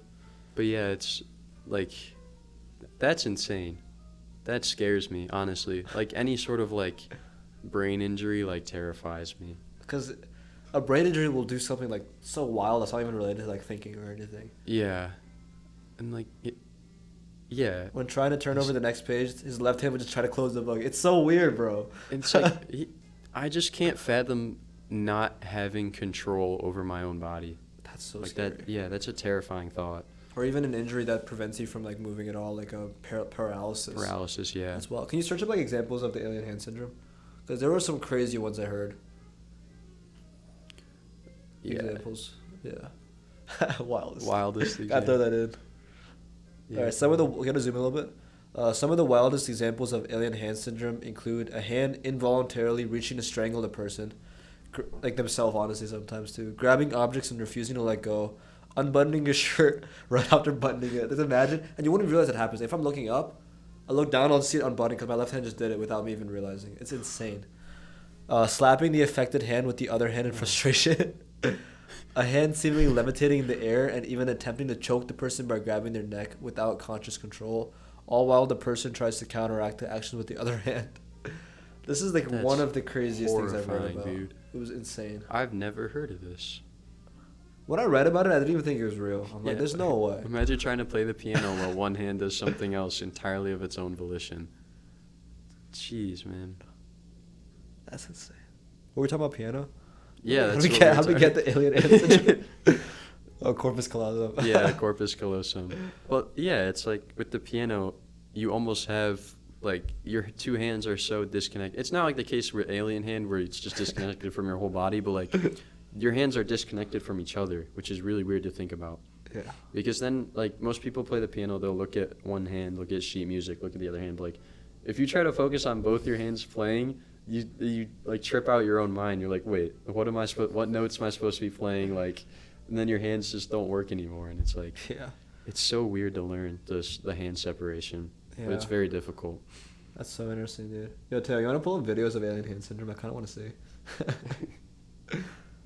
B: But yeah, it's like, that's insane. That scares me, honestly. Like, any sort of like brain injury like terrifies me.
A: Because a brain injury will do something like so wild that's not even related to like thinking or anything.
B: Yeah, and like, yeah.
A: When trying to turn over the next page, his left hand would just try to close the book. It's so weird, bro.
B: It's like I just can't fathom not having control over my own body.
A: That's so
B: like
A: scary.
B: That's a terrifying thought.
A: Or even an injury that prevents you from like moving at all, like a paralysis.
B: Paralysis, yeah.
A: As well. Can you search up like examples of the alien hand syndrome? Because there were some crazy ones I heard.
B: Yeah.
A: Examples. Yeah. Wildest
B: Wildest.
A: Gotta throw that in.
B: Yeah.
A: All right. We gotta zoom in a little bit. Some of the wildest examples of alien hand syndrome include a hand involuntarily reaching to strangle the person, like themselves, honestly, sometimes too. Grabbing objects and refusing to let go. Unbuttoning your shirt right after buttoning it. Just imagine, and you wouldn't realize it happens. If I'm looking up, I look down, I'll see it unbuttoning because my left hand just did it without me even realizing. It's insane. Slapping the affected hand with the other hand in frustration. A hand seemingly levitating in the air and even attempting to choke the person by grabbing their neck without conscious control, all while the person tries to counteract the action with the other hand. This is like
B: That's
A: one of the craziest things I've read
B: horrifying,
A: about.
B: dude.
A: It was insane.
B: I've never heard of this.
A: When I read about it, I didn't even think it was real. I'm like,
B: Yeah.
A: there's no way.
B: Imagine trying to play the piano while one hand does something else entirely of its own volition. Jeez, man.
A: That's insane. Were we talking about piano?
B: Yeah, that's
A: How do we get the alien hand? Oh, corpus callosum.
B: Yeah, corpus callosum. Well, yeah, it's like with the piano, you almost have like your two hands are so disconnected. It's not like the case with alien hand where it's just disconnected from your whole body, but like your hands are disconnected from each other, which is really weird to think about.
A: Yeah.
B: Because then, like, most people play the piano, they'll look at one hand, look at sheet music, look at the other hand. But, like, if you try to focus on both your hands playing, you like trip out your own mind. You're like, wait, what notes am I supposed to be playing? Like, and then your hands just don't work anymore, and it's like,
A: Yeah.
B: it's so weird to learn the hand separation, but it's
A: Yeah.
B: very difficult.
A: That's so interesting, dude. Yo, Taylor, you want to pull up videos of alien hand syndrome? I kind of want to see.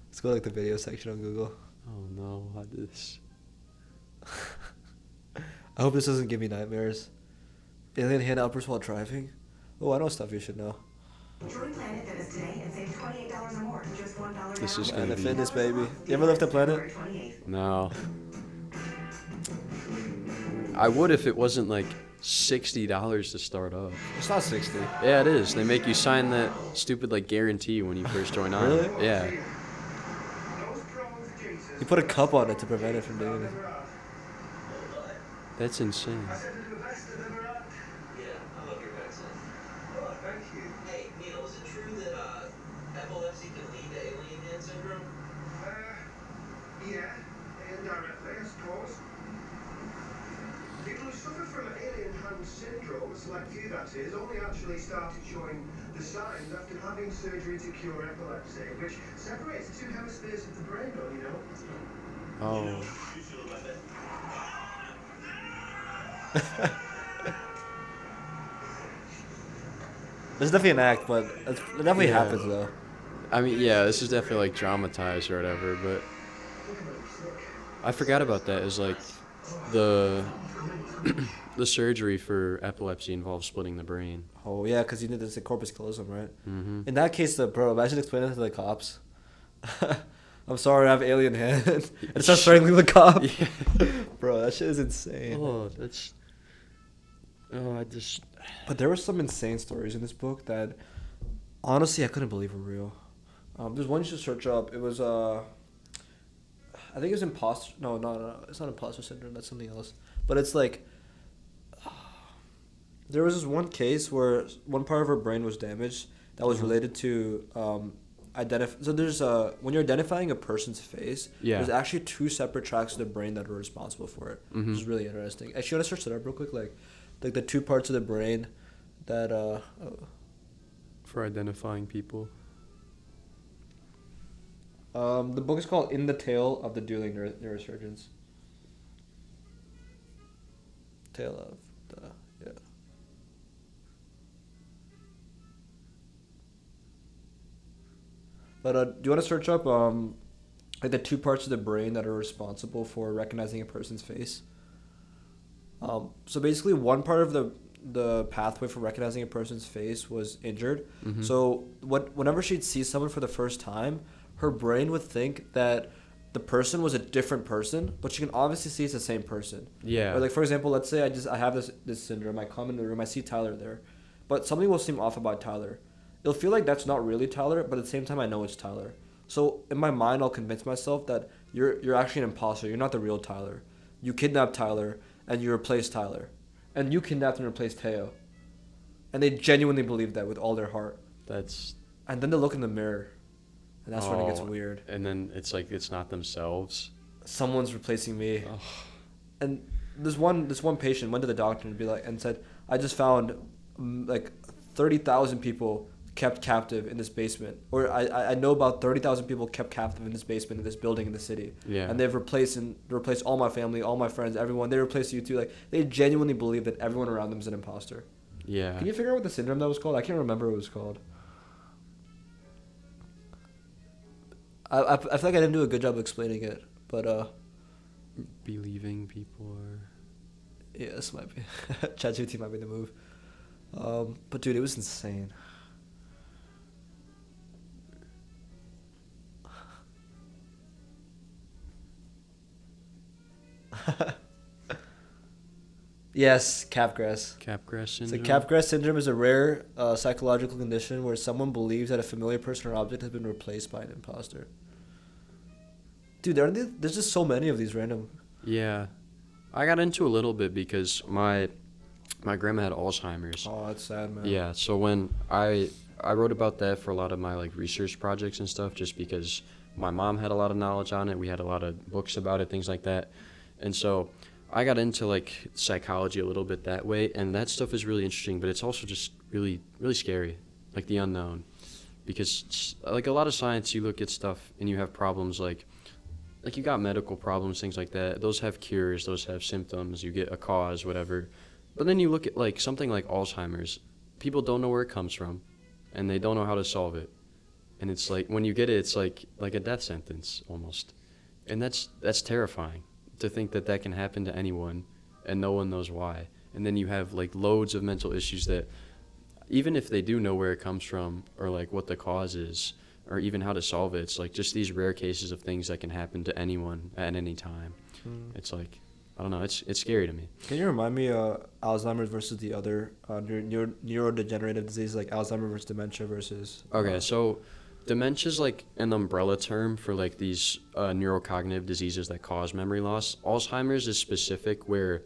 A: Let's go to, like, the video section on Google.
B: Oh no, how this?
A: I hope this doesn't give me nightmares. Alien hand uppers while driving? Oh, I know stuff you should know.
D: Join Planet Fitness today and save $28 or more. Just $1
B: This
D: now.
B: is
A: Planet
B: gonna be-
A: Fitness, baby. You ever left the planet?
D: February 28th.
B: No. I would if it wasn't like $60 to start up.
A: It's not 60.
B: Yeah, it is. They make you sign that stupid like guarantee when you first join on.
A: Really?
B: Yeah.
A: You put a cup on it to prevent it from doing it.
B: That's insane.
E: Yeah, I love your accent.
F: Oh, thank you.
E: Hey, Neil, is it true that epilepsy can lead to alien hand syndrome?
F: Yeah, indirectly, I suppose. People who suffer from alien hand syndrome, a select few that is, only actually started showing the signs after having surgery to cure epilepsy, which separates two hemispheres of the brain, though, you know.
B: Oh.
E: You feel about that?
A: There's definitely an act, but it definitely
B: Yeah.
A: happens, though.
B: I mean, yeah, this is definitely like dramatized or whatever, but I forgot about that. Is like the the surgery for epilepsy involves splitting the brain.
A: Oh, yeah, because you need this corpus callosum, right?
B: Mm-hmm.
A: In that case, bro, imagine explaining it to the cops. I'm sorry, I have alien hand. And start strangling the cop.
B: Yeah.
A: Bro, that shit is insane.
B: Oh, that's. Oh, I just.
A: But there were some insane stories in this book that, honestly, I couldn't believe were real. There's one you should search up. It was, I think it was imposter. No, it's not imposter syndrome. That's something else. But it's like, there was this one case where one part of her brain was damaged that was related to So there's when you're identifying a person's face,
B: Yeah.
A: there's actually two separate tracks of the brain that are responsible for it,
B: Mhm.
A: which is really interesting. Actually, you want to search it up real quick, like the two parts of the brain that
B: For identifying people.
A: the book is called "In the Tale of the Dueling Neurosurgeons." Tale of the yeah. But do you want to search up like the two parts of the brain that are responsible for recognizing a person's face? So basically, one part of the pathway for recognizing a person's face was injured.
B: Mhm.
A: So whenever she'd see someone for the first time, her brain would think that the person was a different person, but she can obviously see it's the same person.
B: Yeah.
A: Or like, for example, let's say I have this syndrome. I come in the room, I see Tyler there, but something will seem off about Tyler. It'll feel like that's not really Tyler, but at the same time, I know it's Tyler. So in my mind, I'll convince myself that you're actually an imposter. You're not the real Tyler. You kidnapped Tyler and you replaced Tyler, and you kidnapped and replaced Teo, and they genuinely believe that with all their heart.
B: That's.
A: And then they look in the mirror, and that's when it gets
B: Oh,
A: weird.
B: And then it's like it's not themselves.
A: Someone's replacing me.
B: Oh.
A: And this one patient went to the doctor and said, I just found like 30,000 people kept captive in this basement, or I know about 30,000 people kept captive in this basement in this building in the city.
B: Yeah.
A: And they've replaced all my family, all my friends, everyone. They replaced you too. Like, they genuinely believe that everyone around them is an imposter.
B: Yeah.
A: Can you figure out what the syndrome that was called? I can't remember what it was called. I feel like I didn't do a good job explaining it, but
B: Believing people are.
A: yeah, this might be ChatGPT might be the move. But dude, it was insane. Yes, Capgras.
B: Capgras
A: So
B: Syndrome.
A: Capgras syndrome is a rare psychological condition where someone believes that a familiar person or object has been replaced by an imposter. Dude, there's just so many of these random.
B: Yeah. I got into a little bit because my grandma had Alzheimer's.
A: Oh, that's sad, man.
B: Yeah, so when I wrote about that for a lot of my like research projects and stuff, just because my mom had a lot of knowledge on it, we had a lot of books about it, things like that, and so I got into like psychology a little bit that way, and that stuff is really interesting, but it's also just really really scary, like the unknown, because like a lot of science, you look at stuff and you have problems like you got medical problems, things like that. Those have cures, those have symptoms, you get a cause, whatever. But then you look at like something like Alzheimer's. People don't know where it comes from, and they don't know how to solve it. And it's like when you get it, it's like a death sentence almost. And that's terrifying to think that that can happen to anyone, and no one knows why. And then you have like loads of mental issues that even if they do know where it comes from or like what the cause is, or even how to solve it, it's like just these rare cases of things that can happen to anyone at any time. It's like, I don't know, it's scary to me.
A: Can you remind me Alzheimer's versus the other neurodegenerative disease, like Alzheimer versus dementia versus...
B: Okay, so dementia's like an umbrella term for like these neurocognitive diseases that cause memory loss. Alzheimer's is specific where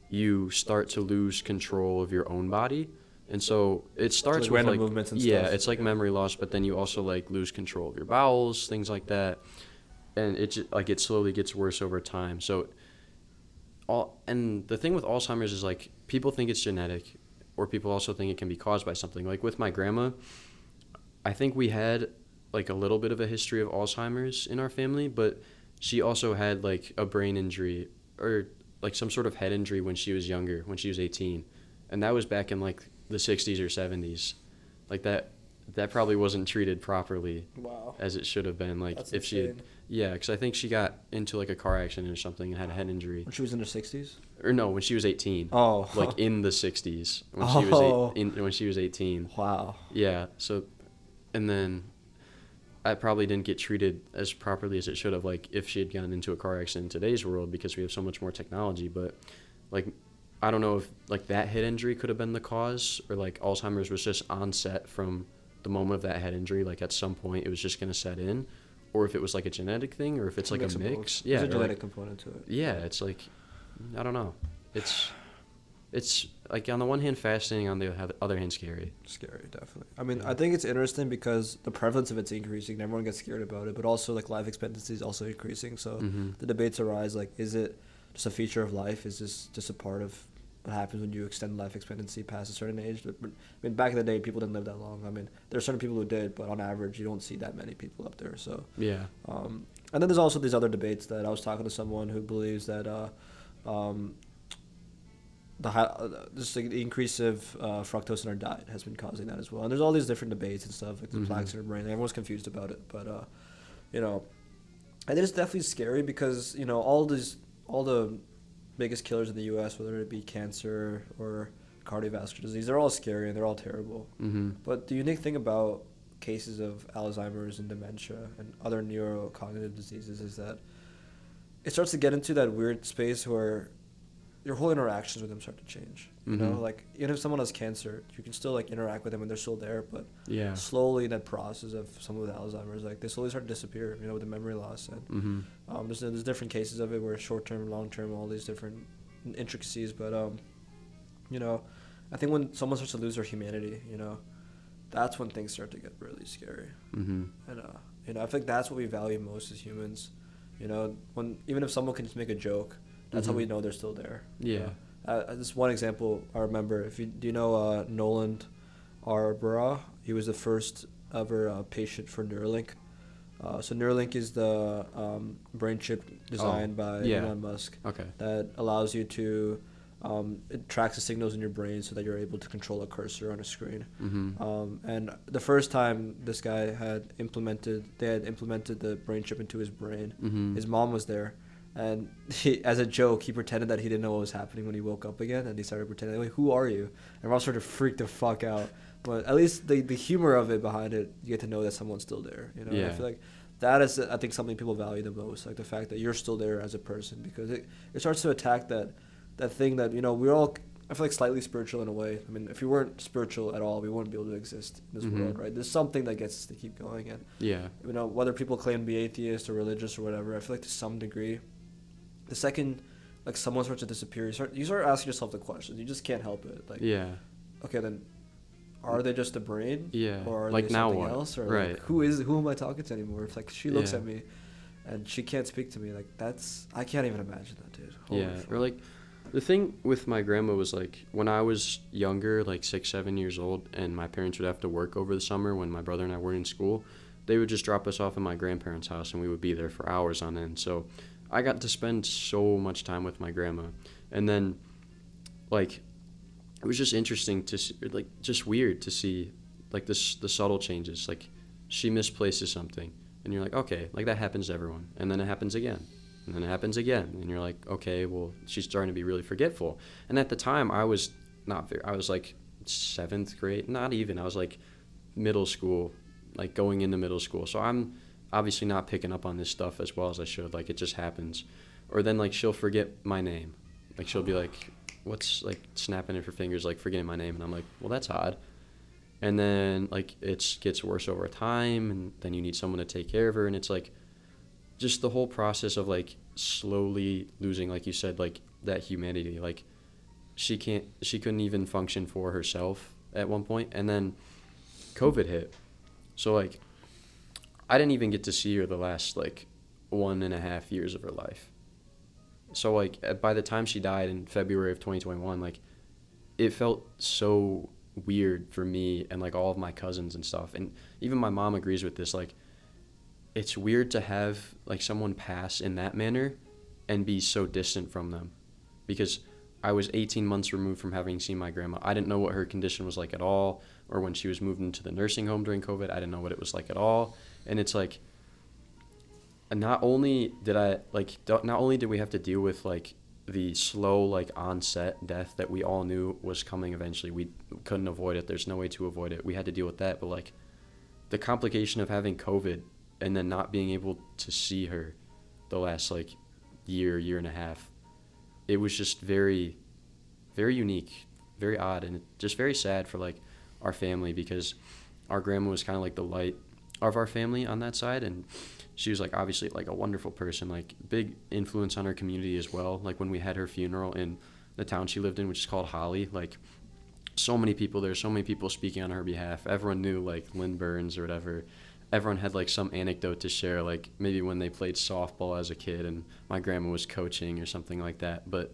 B: you start to lose control of your own body. And so it starts
A: like
B: with
A: random
B: like
A: movements and
B: yeah,
A: stuff.
B: it's like memory loss, but then you also like lose control of your bowels, things like that, and it slowly gets worse over time. So, and the thing with Alzheimer's is like people think it's genetic, or people also think it can be caused by something. Like with my grandma, I think we had like a little bit of a history of Alzheimer's in our family, but she also had like a brain injury or like some sort of head injury when she was younger, when she was 18, and that was back in like the 60s or 70s. Like that probably wasn't treated properly.
A: Wow.
B: As it should have been. Like
A: That's
B: if she had,
A: insane.
B: yeah, because I think she got into like a car accident or something and had a head injury.
A: When she was in her 60s?
B: Or no, when she was 18.
A: Oh.
B: Like in the 60s when when she was 18.
A: Wow.
B: Yeah. So, and then I probably didn't get treated as properly as it should have. Like if she had gotten into a car accident in today's world, because we have so much more technology. But like, I don't know if like that head injury could have been the cause, or like Alzheimer's was just onset from the moment of that head injury. Like at some point it was just gonna set in, or if it was like a genetic thing, or if it's like a mix. Yeah,
A: there's a
B: or,
A: genetic
B: like,
A: component to it.
B: yeah, it's like, I don't know. It's like on the one hand fascinating, on the other hand scary.
A: Scary, definitely. I mean,
B: Yeah.
A: I think it's interesting because the prevalence of it's increasing and everyone gets scared about it, but also like life expectancy is also increasing. So the debates arise, like, is it just a feature of life? Is this just a part of what happens when you extend life expectancy past a certain age? But, I mean, back in the day, people didn't live that long. I mean, there are certain people who did, but on average, you don't see that many people up there. So
B: Yeah.
A: and then there's also these other debates that I was talking to someone who believes that just like the increase of fructose in our diet has been causing that as well. And there's all these different debates and stuff, like the plaques in our brain. Everyone's confused about it, but you know, I think it's definitely scary because you know all the biggest killers in the U.S., whether it be cancer or cardiovascular disease, they're all scary and they're all terrible. But the unique thing about cases of Alzheimer's and dementia and other neurocognitive diseases is that it starts to get into that weird space where your whole interactions with them start to change. You know, like even if someone has cancer, you can still like interact with them when they're still there, but
B: Yeah.
A: slowly in that process of someone with Alzheimer's, like they slowly start to disappear. You know, with the memory loss, and there's different cases of it where short term, long term, all these different intricacies. But you know, I think when someone starts to lose their humanity, you know, that's when things start to get really scary. And you know, I think that's what we value most as humans. You know, when even if someone can just make a joke, that's how we know they're still there.
B: Yeah.
A: This one example I remember. Do you know Nolan R. Baruah? He was the first ever patient for Neuralink. So Neuralink is the brain chip designed by Elon Musk.
B: Okay.
A: That allows you to It tracks the signals in your brain so that you're able to control a cursor on a screen.
B: Mm-hmm.
A: And the first time this guy they had implemented the brain chip into his brain,
B: Mm-hmm.
A: his mom was there. And as a joke, he pretended that he didn't know what was happening when he woke up again. And he started pretending, like, who are you? And mom sort of freaked the fuck out. But at least the humor of it behind it, you get to know that someone's still there. You know,
B: Yeah.
A: I feel like that is, I think, something people value the most. Like the fact that you're still there as a person, because it starts to attack that thing that, you know, we're all, I feel like, slightly spiritual in a way. I mean, if we weren't spiritual at all, we wouldn't be able to exist in this
B: Mm-hmm.
A: world, right? There's something that gets us to keep going. And,
B: Yeah.
A: you know, whether people claim to be atheist or religious or whatever, I feel like to some degree, the second, like, someone starts to disappear, you start asking yourself the questions. You just can't help it. Like,
B: Yeah.
A: okay, then, are they just a brain?
B: Yeah.
A: Or are
B: Like,
A: they
B: now
A: something
B: what?
A: else? Or
B: Right.
A: like, who am I talking to anymore? If, like, she looks
B: Yeah.
A: at me and she can't speak to me, like, I can't even imagine that, dude. Holy
B: Yeah.
A: fuck.
B: Or like, the thing with my grandma was, like, when I was younger, like 6, 7 years old, and my parents would have to work over the summer when my brother and I were in school, they would just drop us off at my grandparents' house, and we would be there for hours on end. So I got to spend so much time with my grandma. And then, like, it was just interesting to see, like, just weird to see, like, the subtle changes. Like, she misplaces something, and you're like, okay, like, that happens to everyone. And then it happens again. And then it happens again. And you're like, okay, well, she's starting to be really forgetful. And at the time, I was like 7th grade, not even. I was like middle school, like going into middle school. So I'm obviously not picking up on this stuff as well as I should. Like, it just happens. Or then, like, she'll forget my name. Like, she'll be like, what's, like, snapping at her fingers, like, forgetting my name. And I'm like, well, that's odd. And then, like, it gets worse over time, and then you need someone to take care of her. And it's like, just the whole process of, like, slowly losing, like you said, like, that humanity. Like, she couldn't even function for herself at one point. And then COVID hit. So, like, I didn't even get to see her the last, like, 1.5 years of her life. So, like, by the time she died in February of 2021, like, it felt so weird for me and, like, all of my cousins and stuff. And even my mom agrees with this. Like, it's weird to have, like, someone pass in that manner and be so distant from them. Because I was 18 months removed from having seen my grandma. I didn't know what her condition was like at all. Or when she was moved into the nursing home during COVID, I didn't know what it was like at all. And it's like, not only did we have to deal with, like, the slow, like, onset death that we all knew was coming eventually. We couldn't avoid it. There's no way to avoid it. We had to deal with that. But, like, the complication of having COVID and then not being able to see her the last, like, year and a half, it was just very, very unique, very odd, and just very sad for, like, our family, because our grandma was kind of like the light of our family on that side, and she was, like, obviously, like, a wonderful person, like, big influence on our community as well. Like, when we had her funeral in the town she lived in, which is called Holly, like, so many people there, so many people speaking on her behalf. Everyone knew, like, Lynn Burns or whatever. Everyone had, like, some anecdote to share, like, maybe when they played softball as a kid and my grandma was coaching or something like that. But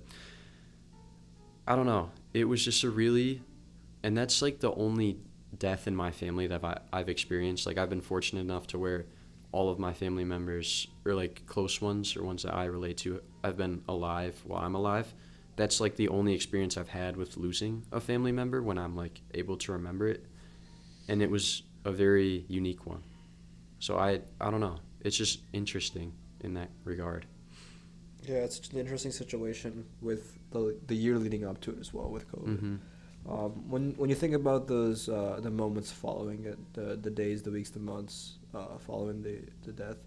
B: I don't know. It was just and that's, like, the only death in my family that I've experienced. Like, I've been fortunate enough to where all of my family members, or, like, close ones or ones that I relate to, I've been alive while I'm alive. That's, like, the only experience I've had with losing a family member when I'm, like, able to remember it. And it was a very unique one. So I don't know. It's just interesting in that regard.
A: Yeah, it's such an interesting situation with the year leading up to it as well with COVID.
B: Mm-hmm.
A: When you think about those the moments following it, the days, the weeks, the months following the death,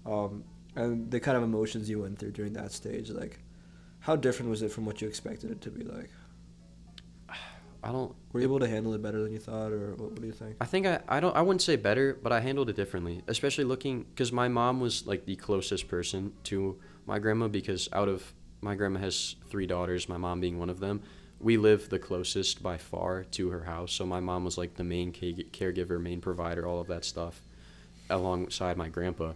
A: and the kind of emotions you went through during that stage, like, how different was it from what you expected it to be like? Were you able to handle it better than you thought, or what do you think?
B: I think I wouldn't say better, but I handled it differently, especially looking, because my mom was, like, the closest person to my grandma, because my grandma has 3 daughters, my mom being one of them. We live the closest by far to her house, so my mom was, like, the main caregiver, main provider, all of that stuff, alongside my grandpa.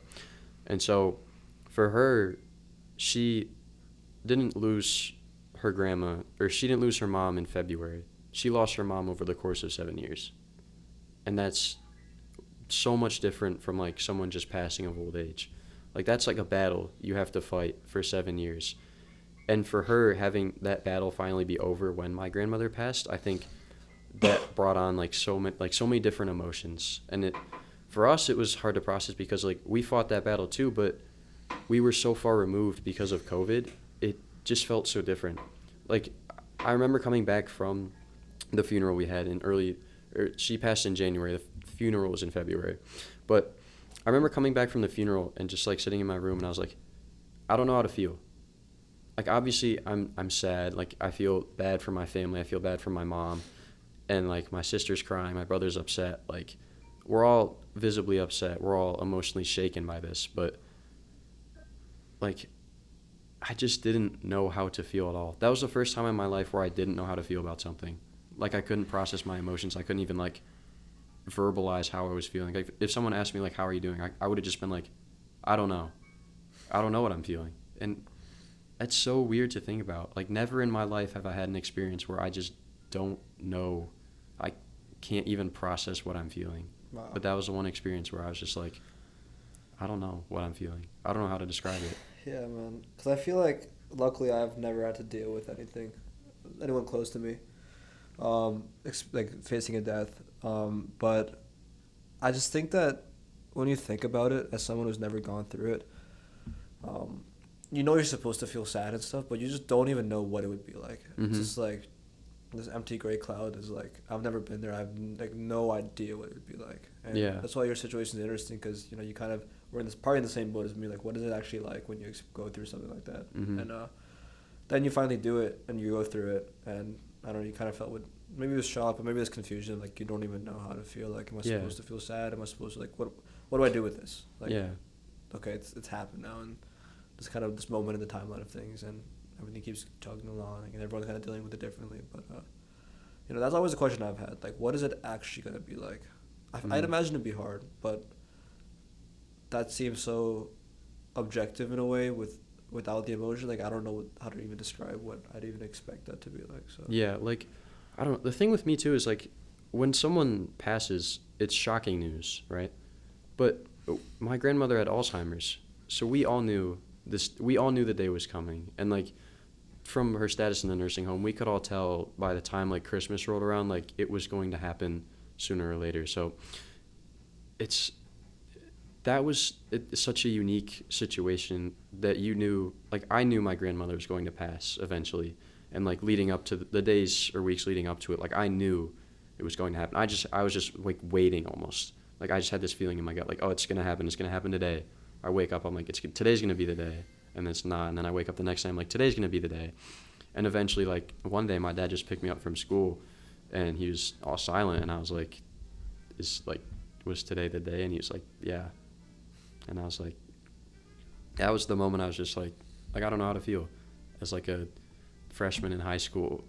B: And so for her, she didn't lose her grandma, or she didn't lose her mom in February. She lost her mom over the course of 7 years. And that's so much different from, like, someone just passing of old age. Like, that's, like, a battle you have to fight for 7 years. And for her, having that battle finally be over when my grandmother passed, I think that brought on so many different emotions. And for us, it was hard to process because like we fought that battle too, but we were so far removed because of COVID. It just felt so different. Like I remember coming back from the funeral we had she passed in January. The funeral was in February, but I remember coming back from the funeral and just like sitting in my room, and I was like, I don't know how to feel. Like obviously I'm sad. Like I feel bad for my family. I feel bad for my mom, and like my sister's crying. My brother's upset. Like we're all visibly upset. We're all emotionally shaken by this. But like I just didn't know how to feel at all. That was the first time in my life where I didn't know how to feel about something. Like I couldn't process my emotions. I couldn't even like verbalize how I was feeling. Like if someone asked me like how are you doing, I would have just been like, I don't know what I'm feeling. And that's so weird to think about. Like never in my life have I had an experience where I just don't know. I can't even process what I'm feeling.
A: Wow.
B: But that was the one experience where I was just like, I don't know what I'm feeling. I don't know how to describe it.
A: Yeah, man. Because I feel like luckily I've never had to deal with anyone close to me, like facing a death. But I just think that when you think about it as someone who's never gone through it, you know you're supposed to feel sad and stuff, but you just don't even know what it would be like.
B: Mm-hmm.
A: It's just like this empty gray cloud is like, I've never been there. I have like no idea what it would be like. And
B: yeah.
A: That's why your situation is interesting because, you know, you kind of were probably in the same boat as me. Like, what is it actually like when you go through something like that?
B: Mm-hmm.
A: And then you finally do it and you go through it. And I don't know, you kind of felt maybe it was shock, but maybe it was confusion. Like, you don't even know how to feel. Like, am I supposed to feel sad? Am I supposed to, like, what do I do with this? Like,
B: yeah.
A: Okay, it's happened now. And there's kind of this moment in the timeline of things. And everything keeps chugging along. And everyone's kind of dealing with it differently. But, you know, that's always a question I've had. Like, what is it actually going to be like? I'd imagine it'd be hard, but that seems so objective in a way without the emotion. Like, I don't know how to even describe what I'd even expect that to be like. So
B: yeah, like, I don't know. The thing with me, too, is, like, when someone passes, it's shocking news, right? But my grandmother had Alzheimer's, so we all knew the day was coming. And, like, from her status in the nursing home, we could all tell by the time, like, Christmas rolled around, like, it was going to happen sooner or later. So it's such a unique situation that you knew, like, I knew my grandmother was going to pass eventually. And, like, leading up to the days or weeks leading up to it, like, I knew it was going to happen. I was just, like, waiting almost. Like, I just had this feeling in my gut, like, oh, it's going to happen. It's going to happen today. I wake up, I'm like, today's going to be the day. And it's not. And then I wake up the next day, I'm like, today's going to be the day. And eventually, like, one day my dad just picked me up from school, and he was all silent. And I was like, was today the day? And he was like, yeah. And I was like, that was the moment I was just like, I don't know how to feel. As, like, a freshman in high school,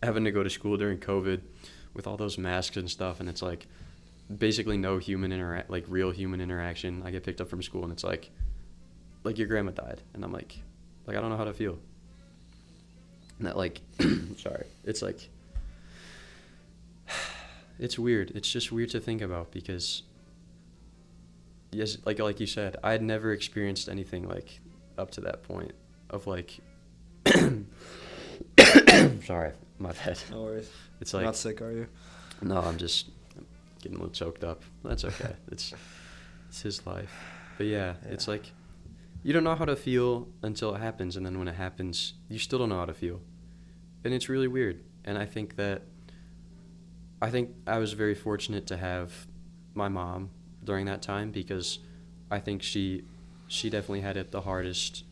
B: having to go to school during COVID with all those masks and stuff. And it's, like, basically no real human interaction. I get picked up from school, and it's like your grandma died, and I'm like I don't know how to feel. And that, like, sorry, it's like, it's weird. It's just weird to think about because, yes, like you said, I had never experienced anything like up to that point of like, sorry, my bad.
A: no worries.
B: It's like,
A: not sick, are you?
B: No, I'm getting a little choked up. That's okay. It's his life. But yeah, it's like you don't know how to feel until it happens, and then when it happens, you still don't know how to feel. And it's really weird. And I think I was very fortunate to have my mom during that time because I think she definitely had it the hardest.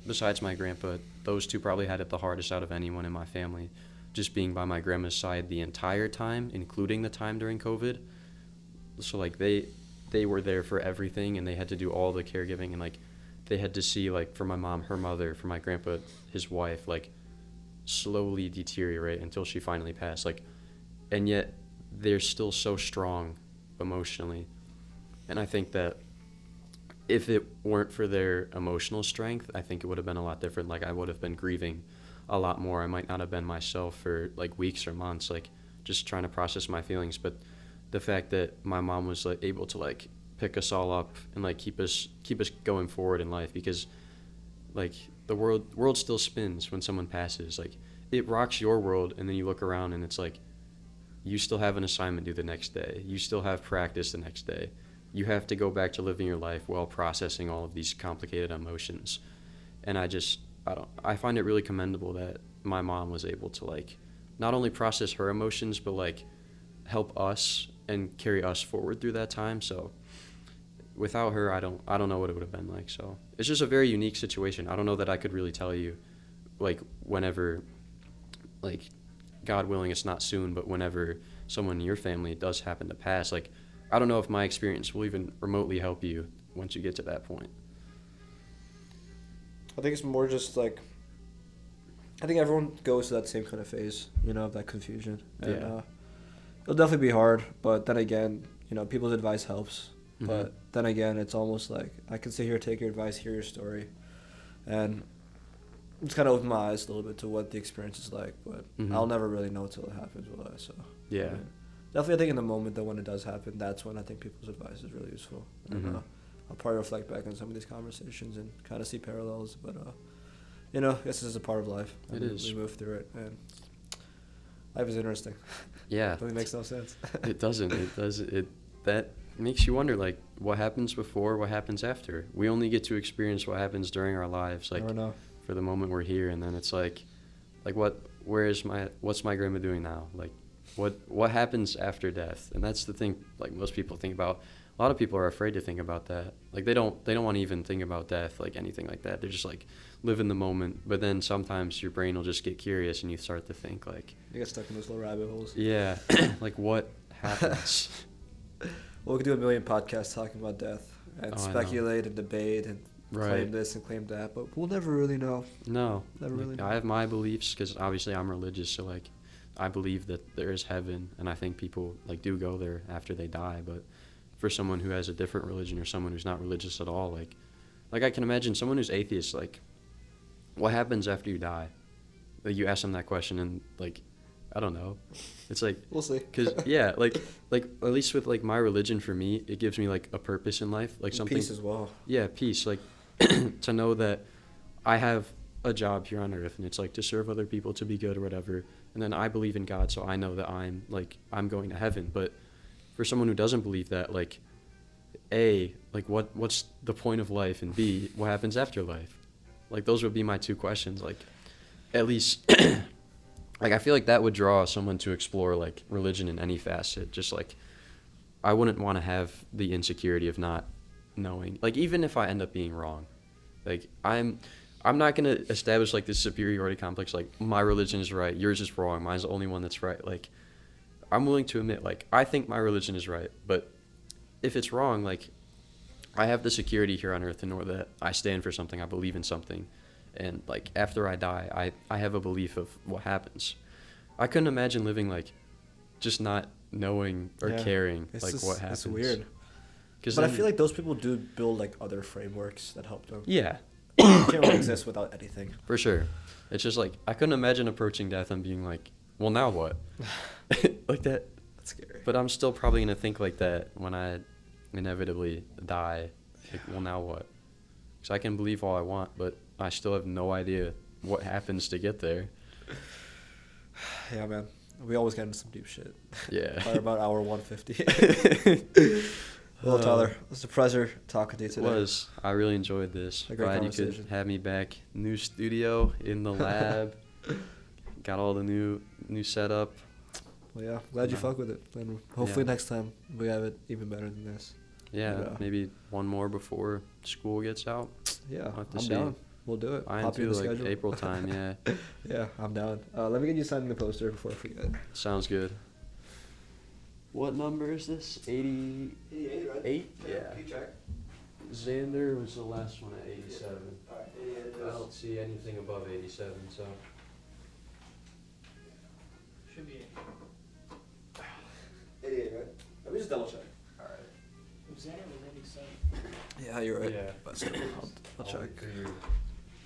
B: Besides my grandpa, those two probably had it the hardest out of anyone in my family, just being by my grandma's side the entire time, including the time during COVID. So, like, they were there for everything, and they had to do all the caregiving, and, like, they had to see, like, for my mom, her mother, for my grandpa, his wife, like, slowly deteriorate until she finally passed. Like, and yet they're still so strong emotionally. And I think that if it weren't for their emotional strength, I think it would have been a lot different. Like, I would have been grieving a lot more. I might not have been myself for, like, weeks or months, like, just trying to process my feelings. But the fact that my mom was, like, able to, like, pick us all up and, like, keep us going forward in life, because, like, the world still spins when someone passes. Like, it rocks your world, and then you look around and it's like, you still have an assignment due the next day. You still have practice the next day. You have to go back to living your life while processing all of these complicated emotions. And I find it really commendable that my mom was able to, like, not only process her emotions, but, like, help us and carry us forward through that time. So without her, I don't know what it would have been like. So it's just a very unique situation. I don't know that I could really tell you, like, whenever, like, God willing, it's not soon, but whenever someone in your family does happen to pass, like, I don't know if my experience will even remotely help you once you get to that point.
A: I think it's more just like, I think everyone goes to that same kind of phase, you know, of that confusion. And,
B: Yeah.
A: It'll definitely be hard, but then again, you know, people's advice helps.
B: Mhm.
A: But then again, it's almost like I can sit here, take your advice, hear your story, and it's kind of open my eyes a little bit to what the experience is like. But
B: Mhm.
A: I'll never really know until it happens, will I? So
B: Yeah.
A: I mean, definitely, I think in the moment that when it does happen, that's when I think people's advice is really useful. And
B: Mhm.
A: I'll probably reflect back on some of these conversations and kind of see parallels. But you know, I guess this is a part of life.
B: It is.
A: We move through it, and life is interesting.
B: Yeah.
A: It really makes no sense.
B: It doesn't. It does. That makes you wonder, like, what happens before, what happens after. We only get to experience what happens during our lives, like,
A: Never know.
B: for the moment we're here, and then it's like what's my grandma doing now? Like, what happens after death? And that's the thing, like, most people think about. A lot of people are afraid to think about that. Like, they don't want to even think about death, like, anything like that. They're just like, live in the moment. But then sometimes your brain will just get curious and you start to think, like,
A: You get stuck in those little rabbit holes.
B: yeah, like, what happens?
A: Well, we could do a million podcasts talking about death and
B: Oh, I know.
A: speculate and debate and
B: Right.
A: claim this and claim that, but we'll never really know.
B: No,
A: Never really
B: like,
A: know.
B: I have my beliefs because obviously I'm religious, so, like, I believe that there is heaven, and I think people, like, do go there after they die. But for someone who has a different religion or someone who's not religious at all, like I can imagine someone who's atheist, like, what happens after you die? Like, you ask them that question, and, like, I don't know. It's like,
A: We'll see.
B: because yeah, like at least with, like, my religion, for me, it gives me, like, a purpose in life, like, something.
A: Peace as well.
B: Yeah, peace. Like, to know that I have a job here on earth, and it's, like, to serve other people, to be good or whatever. And then I believe in God, so I know that I'm going to heaven. But for someone who doesn't believe that, like, A, like, what's the point of life? And B, what happens after life? Like, those would be my two questions. Like, at least, like, I feel like that would draw someone to explore, like, religion in any facet. Just, like, I wouldn't want to have the insecurity of not knowing. Like, even if I end up being wrong, like, I'm not going to establish, like, this superiority complex, like, my religion is right, yours is wrong, mine's the only one that's right. Like, I'm willing to admit, like, I think my religion is right, but if it's wrong, like, I have the security here on earth to know that I stand for something, I believe in something, and, like, after I die, I have a belief of what happens. I couldn't imagine living, like, just not knowing or
A: Yeah.
B: caring,
A: It's
B: like,
A: just,
B: what happens.
A: It's weird.
B: But
A: But I feel like those people do build, like, other frameworks that help them.
B: yeah,
A: You can't really exist without anything.
B: for sure. It's just, like, I couldn't imagine approaching death and being like, well, now what? Like that.
A: That's scary.
B: But I'm still probably going to think like that when I inevitably die. Like, well, now what? Because I can believe all I want, but I still have no idea what happens to get there.
A: Yeah, man. We always get into some deep shit.
B: Yeah.
A: Probably about hour 150. Well, Tyler, it was a pleasure talking to you today.
B: It was. I really enjoyed this.
A: A great
B: Glad you could
A: conversation.
B: have me back. New studio in the lab. Got all the new setup.
A: Well, yeah, glad you
B: No.
A: fuck with it. And hopefully
B: Yeah.
A: next time we have it even better than this.
B: Yeah,
A: Yeah.
B: maybe one more before school gets out.
A: Yeah,
B: I'll have to
A: I'm
B: see.
A: down. We'll do it.
B: I am
A: Pop you
B: too,
A: in the
B: like
A: schedule.
B: April time, yeah.
A: Yeah, I'm down. Let me get you signing the poster before I forget.
B: Sounds good. What number is this? 88?
A: 88, right?
B: Yeah.
A: Keep track.
B: Xander was the last one at 87.
A: Alright, 88
B: I don't see anything above 87, so.
C: Should be
A: 88, right? Let me just double check.
B: Alright.
C: Xander was 87.
A: Yeah, you're right.
B: Yeah.
A: But still, I'll check.
B: You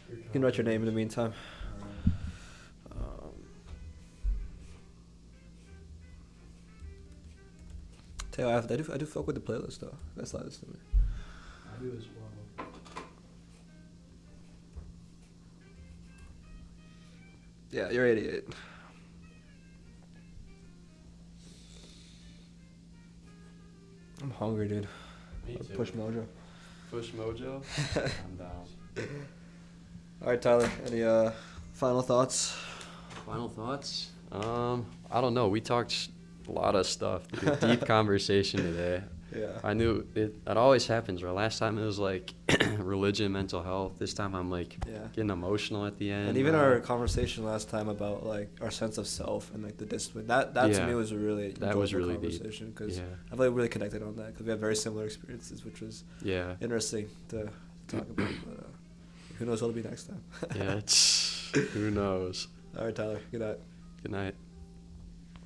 A: You can write your name in the meantime. Tell you, I do fuck with the playlist though. That's slide this to me.
B: I do as well.
A: Yeah, you're 88. I'm hungry, dude.
B: Me too.
A: Push Mojo.
B: Push Mojo? I'm down.
A: All right, Tyler. Any final thoughts?
B: Final thoughts? I don't know. We talked a lot of stuff, dude. Deep conversation today.
A: Yeah.
B: I knew it always happens, right? Last time it was like religion, mental health. This time I'm like getting emotional at the end.
A: And even our conversation last time about like our sense of self and like the discipline. That to me was a really enjoyable conversation because I felt really connected on that because we have very similar experiences, which was interesting to talk about. But who knows what'll be next time?
B: Who knows?
A: All right, Tyler. Good night.
B: Good night.